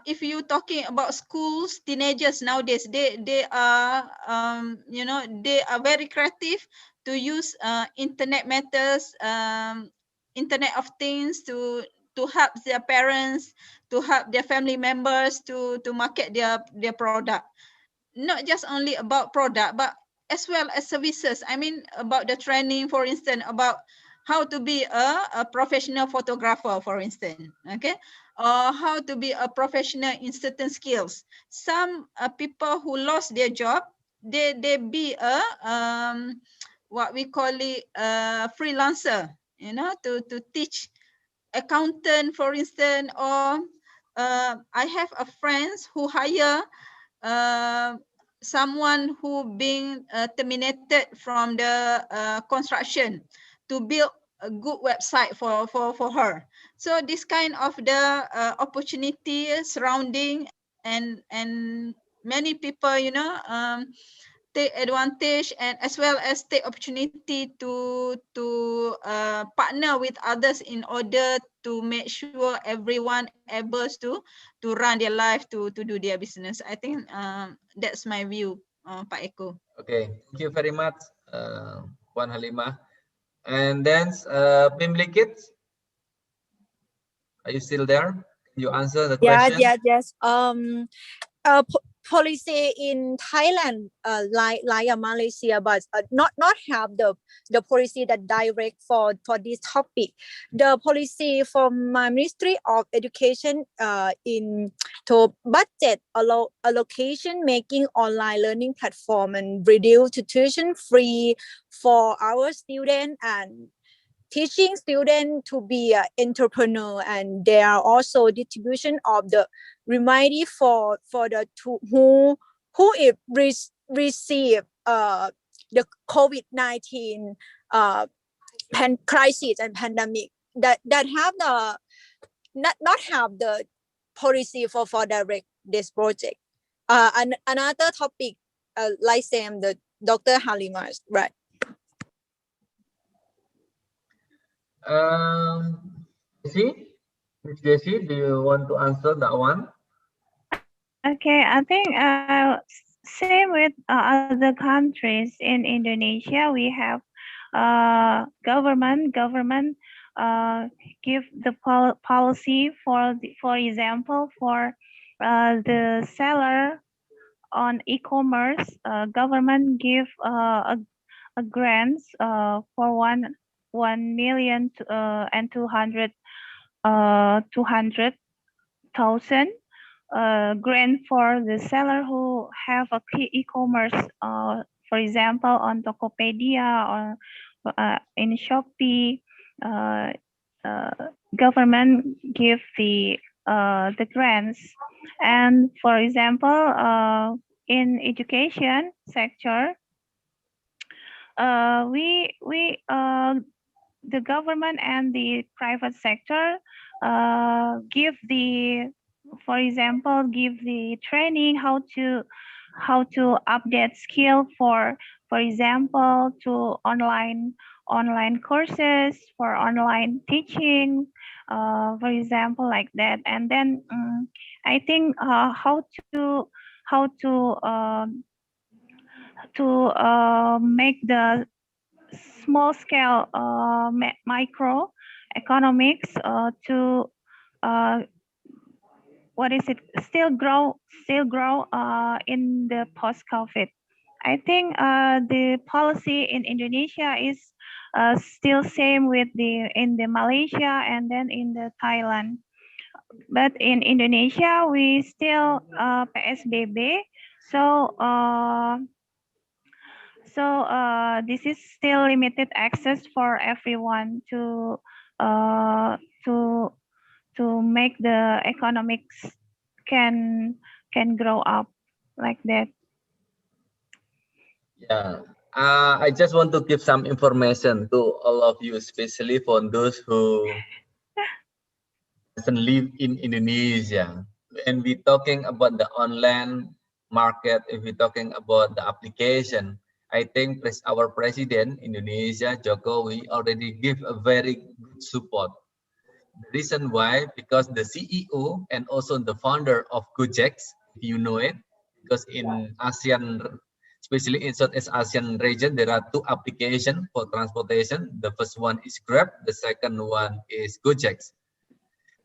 if you talking about schools, teenagers nowadays, they are, they are very creative to use internet methods, Internet of Things to help their parents, to help their family members to market their product. Not just only about product, but as well as services. I mean, about the training, for instance, about how to be a professional photographer, for instance, okay? Or how to be a professional in certain skills. Some people who lost their job, they be a, what we call it, a freelancer, to teach accountant, for instance, or I have a friends who hire someone who being terminated from the construction to build a good website for her. So this kind of the opportunity surrounding and many people, you know, take advantage and as well as take opportunity to partner with others in order to make sure everyone able to run their life to do their business. I think that's my view, Pak Eko. Okay, thank you very much, Puan Halimah. And then Pimlikit, are you still there? Can you answer the question? Yes. Policy in Thailand, like Malaysia, but not have the policy that direct for this topic. The policy from my Ministry of Education in to budget allocation making online learning platform and reduce tuition free for our students and teaching students to be an entrepreneur, and there are also distribution of the remedy for the who receive the COVID-19 crisis and pandemic that have the not have the policy for direct this project. And another topic, like Sam, the Dr. Halimas, right? Miss Jessie, do you want to answer that one? Okay, I think same with other countries. In Indonesia, we have government give the policy for example for the seller on e-commerce. Government give a grants for 1,200,000 grant for the seller who have a e-commerce, for example, on Tokopedia or in Shopee. Government give the grants, and for example, in education sector, we the government and the private sector give the, for example, give the training how to update skill for example, to online courses, for online teaching, for example, like that. And then I think how to make the small scale micro economics to what is it still grow in the post COVID. I think the policy in Indonesia is still same with in the Malaysia and then in the Thailand, but in Indonesia we still PSBB, so this is still limited access for everyone to make the economics can grow up like that. Yeah, I just want to give some information to all of you, especially for those who doesn't live in Indonesia. When we talking about the online market, if we're talking about the application, I think our president Indonesia, Jokowi, already give a very good support. The reason why, because the CEO and also the founder of Gojek, if you know it, because in ASEAN, especially in Southeast Asian region, there are two applications for transportation. The first one is Grab, the second one is Gojek.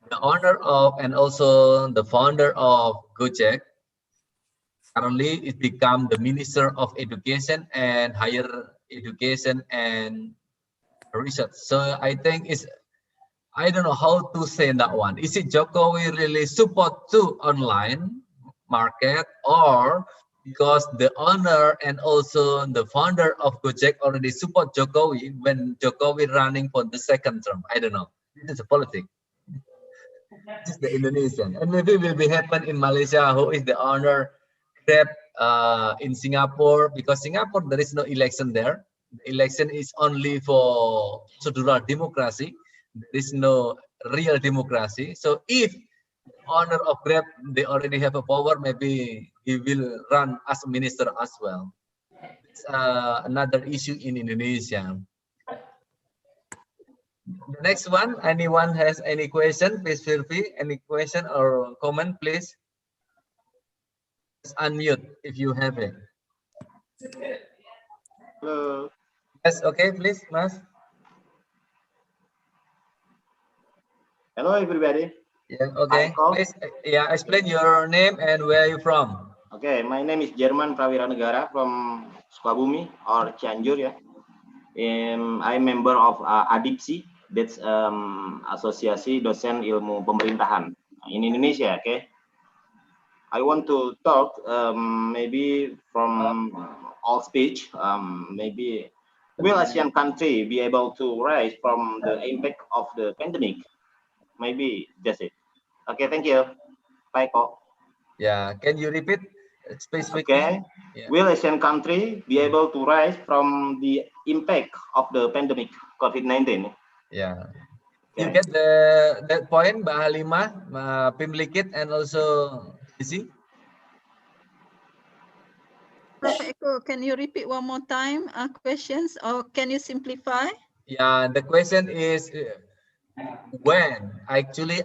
The owner of and also the founder of Gojek currently is become the Minister of Education and Higher Education and Research. So I think it's, I don't know how to say that one. Is it Jokowi really support to online market, or because the owner and also the founder of Gojek already support Jokowi when Jokowi running for the second term? I don't know. This is a politics. This is the Indonesian, and maybe will be happen in Malaysia. Who is the owner Grab in Singapore? Because Singapore there is no election there. The election is only for procedural democracy. There is no real democracy. So if the owner of Grab they already have a power, maybe he will run as a minister as well. It's another issue in Indonesia. The next one, anyone has any question, please feel free. Any question or comment, please. Just unmute if you have it. Hello. Yes, okay, please, Mas. Hello, everybody. Yeah, okay. Please, yeah, explain your name and where are you from? Okay, my name is Jerman Prawiranegara from Sukabumi or Cianjur, yeah. I'm member of ADIPSI, that's Asosiasi Dosen Ilmu Pemerintahan in Indonesia, okay. I want to talk maybe from all speech, maybe will ASEAN country be able to rise from the impact of the pandemic? Maybe that's it. Okay, thank you. Bye, Ko. Yeah, can you repeat specifically? Okay. Yeah. Will ASEAN country be able to rise from the impact of the pandemic COVID-19? Yeah. Okay. You get that point, Mbak Halimah, Pimlikit, and also Isi? Prof. Eko, can you repeat one more time questions, or can you simplify? Yeah, the question is when actually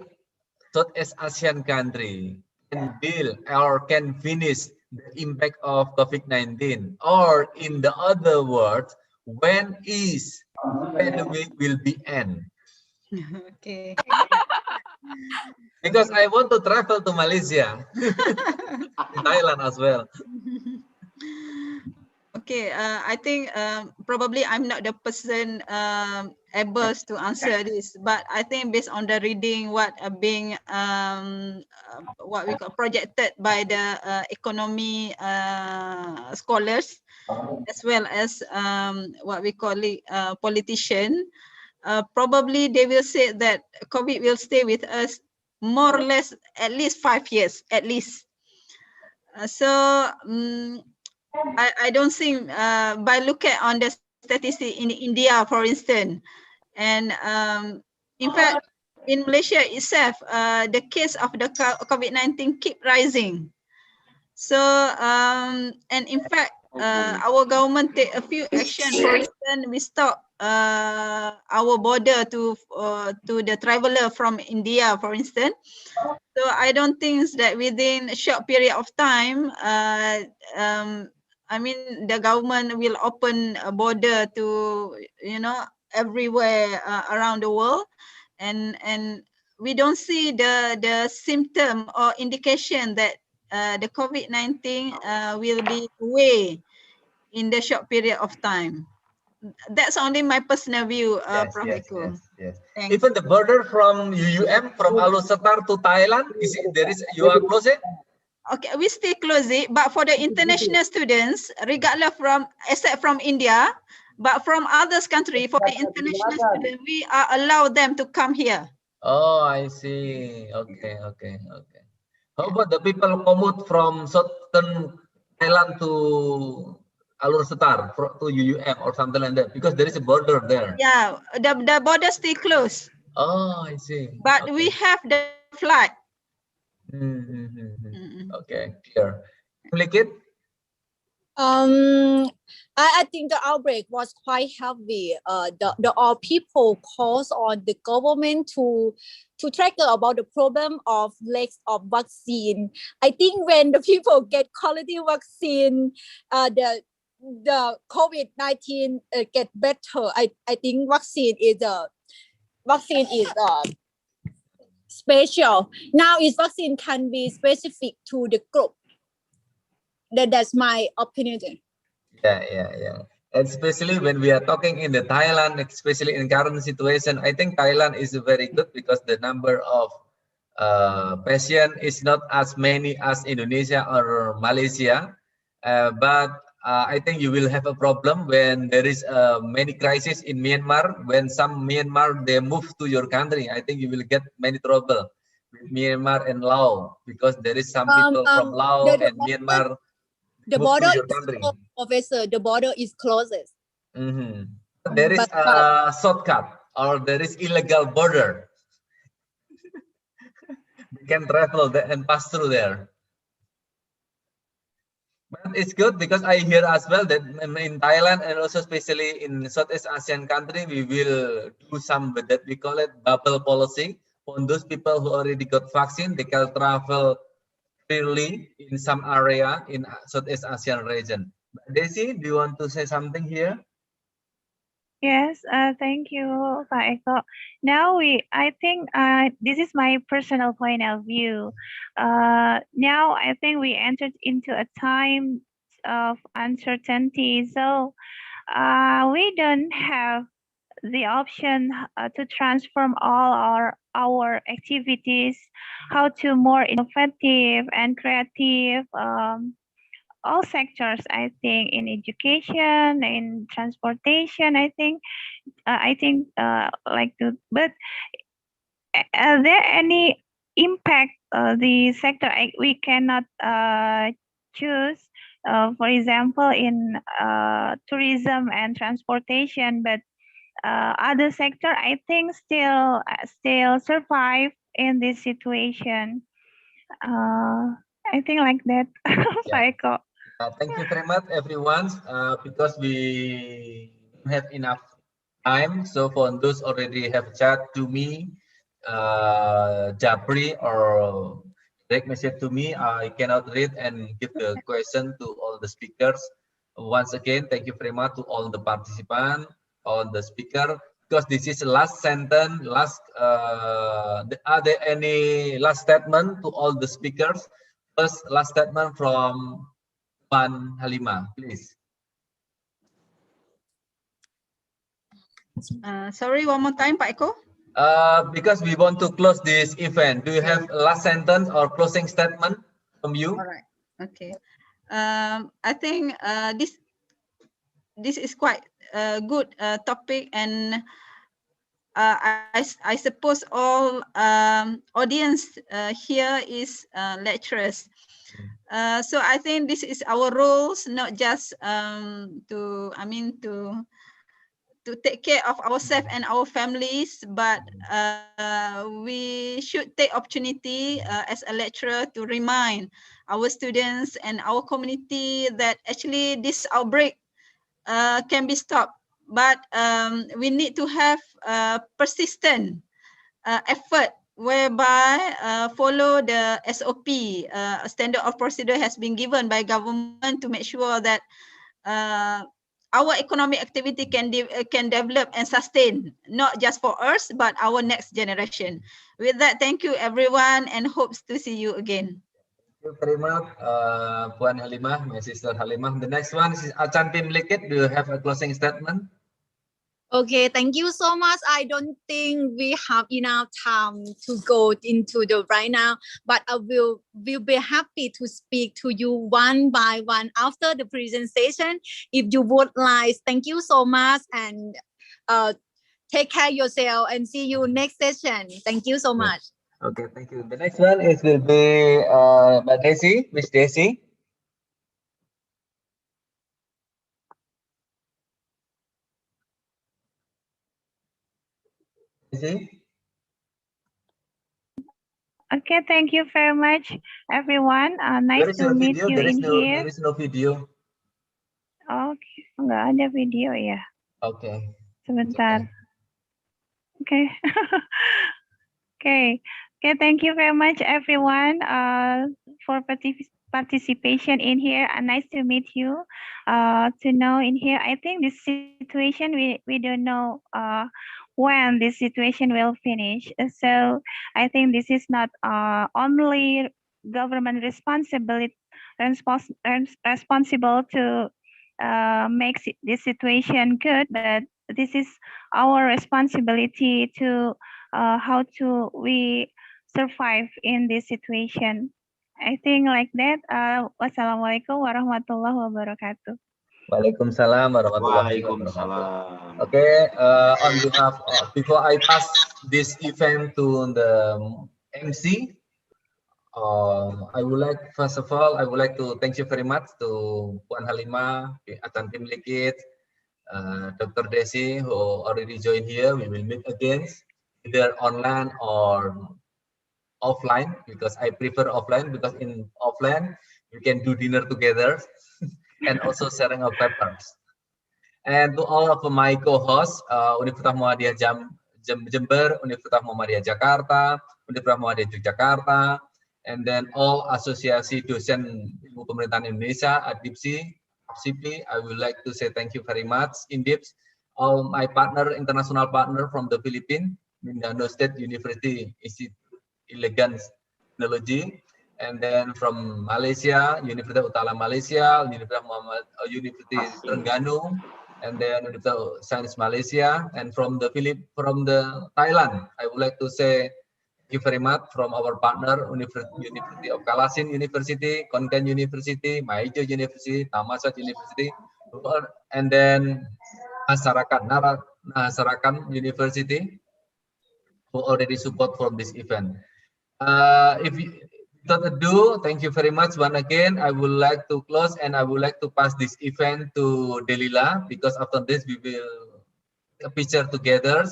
Southeast Asian country can deal or can finish the impact of COVID-19, or in the other words, when is pandemic will be end? Okay. Because I want to travel to Malaysia, Thailand as well. Okay, I think probably I'm not the person able to answer this, but I think based on the reading what being what we call projected by the economy scholars, as well as what we call it politician, probably they will say that COVID will stay with us more or less at least 5 years at least. I don't think by looking on the statistic in India, for instance, and in fact, in Malaysia itself, the case of the COVID-19 keep rising. So, and in fact, our government take a few action. For instance, we stop our border to the traveler from India, for instance. So I don't think that within a short period of time, I mean, the government will open a border to, you know, everywhere around the world, and we don't see the symptom or indication that the COVID-19 will be away in the short period of time. That's only my personal view, Prof. Eko. Yes. Thanks. Even the border from UUM, from Alor Setar to Thailand, is it, there is, you are close it? Okay, we stay close it, but for the international students, regardless from, except from India, but from others country, for the international students, we are allowed them to come here. Oh, I see. Okay. How about the people commute from southern Thailand to Alor Setar, to UUM or something like that? Because there is a border there. Yeah, the border stay closed. Oh, I see. But we have the flight. Okay, clear. Pimlikit? I think the outbreak was quite heavy. The all people calls on the government to tackle about the problem of lack of vaccine. I think when the people get quality vaccine, the COVID-19 get better. I think vaccine is special. Now is vaccine can be specific to the group. That's my opinion. Yeah. Especially when we are talking in the Thailand, especially in current situation, I think Thailand is very good because the number of patient is not as many as Indonesia or Malaysia. But I think you will have a problem when there is many crisis in Myanmar. When some Myanmar they move to your country, I think you will get many trouble with Myanmar and Laos? Because there is some people from Laos and Myanmar the move border to your is country. closed, Professor. The border is closed. There is a shortcut, or there is illegal border. We can travel there and pass through there. But it's good because I hear as well that in Thailand and also especially in Southeast Asian country, we will do some that we call it bubble policy. For those people who already got vaccine, they can travel freely in some area in Southeast Asian region. Desi, do you want to say something here? Yes, thank you, Pak Eko. Now I think this is my personal point of view. Now I think we entered into a time of uncertainty, so we don't have the option to transform all our activities, how to more innovative and creative. All sectors, I think, in education, in transportation, I think like to, but are there any impact the sector we cannot choose, for example, in tourism and transportation, but other sector I think still survive in this situation. I think like that. Yeah. Thank you very much, everyone, because we don't have enough time. So for those already have chat to me, Japri or direct message to me, I cannot read and give the question to all the speakers. Once again, thank you very much to all the participants, all the speaker, because this is the last sentence. Are there any last statement to all the speakers? First, last statement from Puan Halimah, please. Sorry, one more time, Pak Eko. Because we want to close this event, do you have a last sentence or closing statement from you? All right. Okay. I think this is quite a good topic, and I suppose all audience here is lecturers. So I think this is our roles, not just to take care of ourselves and our families, but we should take opportunity as a lecturer to remind our students and our community that actually this outbreak can be stopped, but we need to have persistent effort whereby follow the SOP, standard of procedure has been given by government to make sure that our economic activity can develop and sustain, not just for us, but our next generation. With that, thank you everyone and hopes to see you again. Thank you very much, Puan Halimah, my sister Halimah. The next one is Achanti Mlikit. Do you have a closing statement? Okay, thank you so much. I don't think we have enough time to go into the right now, but I will be happy to speak to you one by one after the presentation. If you would like, thank you so much, and take care yourself and see you next session. Thank you so much. Okay, thank you. The next one will be Mbak Desi, Miss Desi. Desi? Okay, thank you very much, everyone. Nice to meet you in here. There is no video. Okay, nggak ada video ya. Okay. Sebentar. Okay. Okay. Okay, thank you very much, everyone, for participation in here. Nice to meet you. To know in here, I think this situation we don't know when this situation will finish. So I think this is not only government responsible to make this situation good, but this is our responsibility to how to we survive in this situation. I think like that. Wassalamualaikum warahmatullahi wabarakatuh. Waalaikumsalam warahmatullahi wabarakatuh. Okay, on behalf of, before I pass this event to the MC. I would like, first of all, I would like to thank you very much to Puan Halima, Atan Tim Likit, Dr. Desi, who already joined here. We will meet again, either online or offline, because I prefer offline, because in offline we can do dinner together and also sharing our papers. And to all of my co-hosts, Universitas Muhammadiyah Jember, Universitas Muhammadiyah Jakarta, Universitas Muhammadiyah Yogyakarta, and then all asosiasi dosen ilmu pemerintahan Indonesia, ADIPSI, APSIPI, I would like to say thank you very much. Indeed, all my partner, international partner from the Philippines, Mindanao State University Institute Elegance Technology, and then from Malaysia, Universitas Utara Malaysia, University Terengganu, and then Universitas Science Malaysia, and from the Thailand, I would like to say thank you very much from our partner, University of Kalasin University, Konkan University, Maijo University, Thammasat University, and then Nasarakan University, who already support from this event. If you, without ado, thank you very much once again. I would like to close and I would like to pass this event to Delila, because after this we will take a picture together.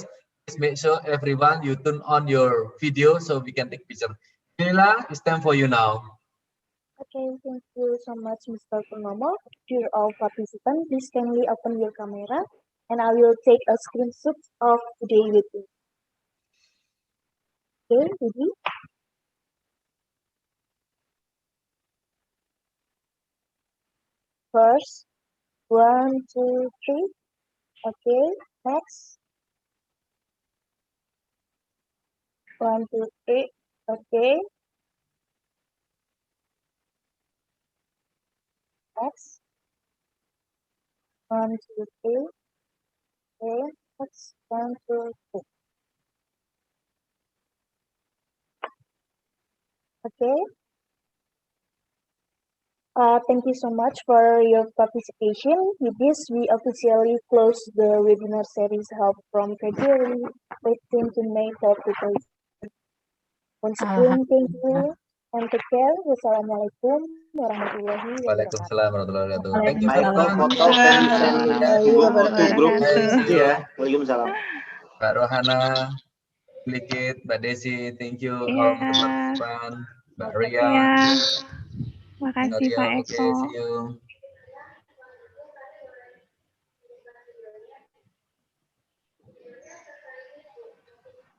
Please make sure everyone you turn on your video so we can take picture. Delila, it's time for you now. Okay, thank you so much, Mr. Purnomo. Dear all participants, please kindly open your camera and I will take a screenshot of today with you. Okay, ready? First, 1, 2, 3. Okay, next. 1, 2, 3. Okay. Next. 1, 2, 3. Okay, next. 1, 2, 3. Okay. Thank you so much for your participation. With this, we officially close the webinar series held from February 15 to May 30. Once again, thank you and take care. Wassalamualaikum warahmatullahi wabarakatuh. Waalaikumsalam warahmatullahi wabarakatuh. Thank you Baik, everyone. foto can be sent to group ya. Waalaikumsalam. Mbak Rohana, Likit, Mbak Desi, thank you all the participants. Mbak Ria. Ya, makasih Pak Eko. Okay, see you.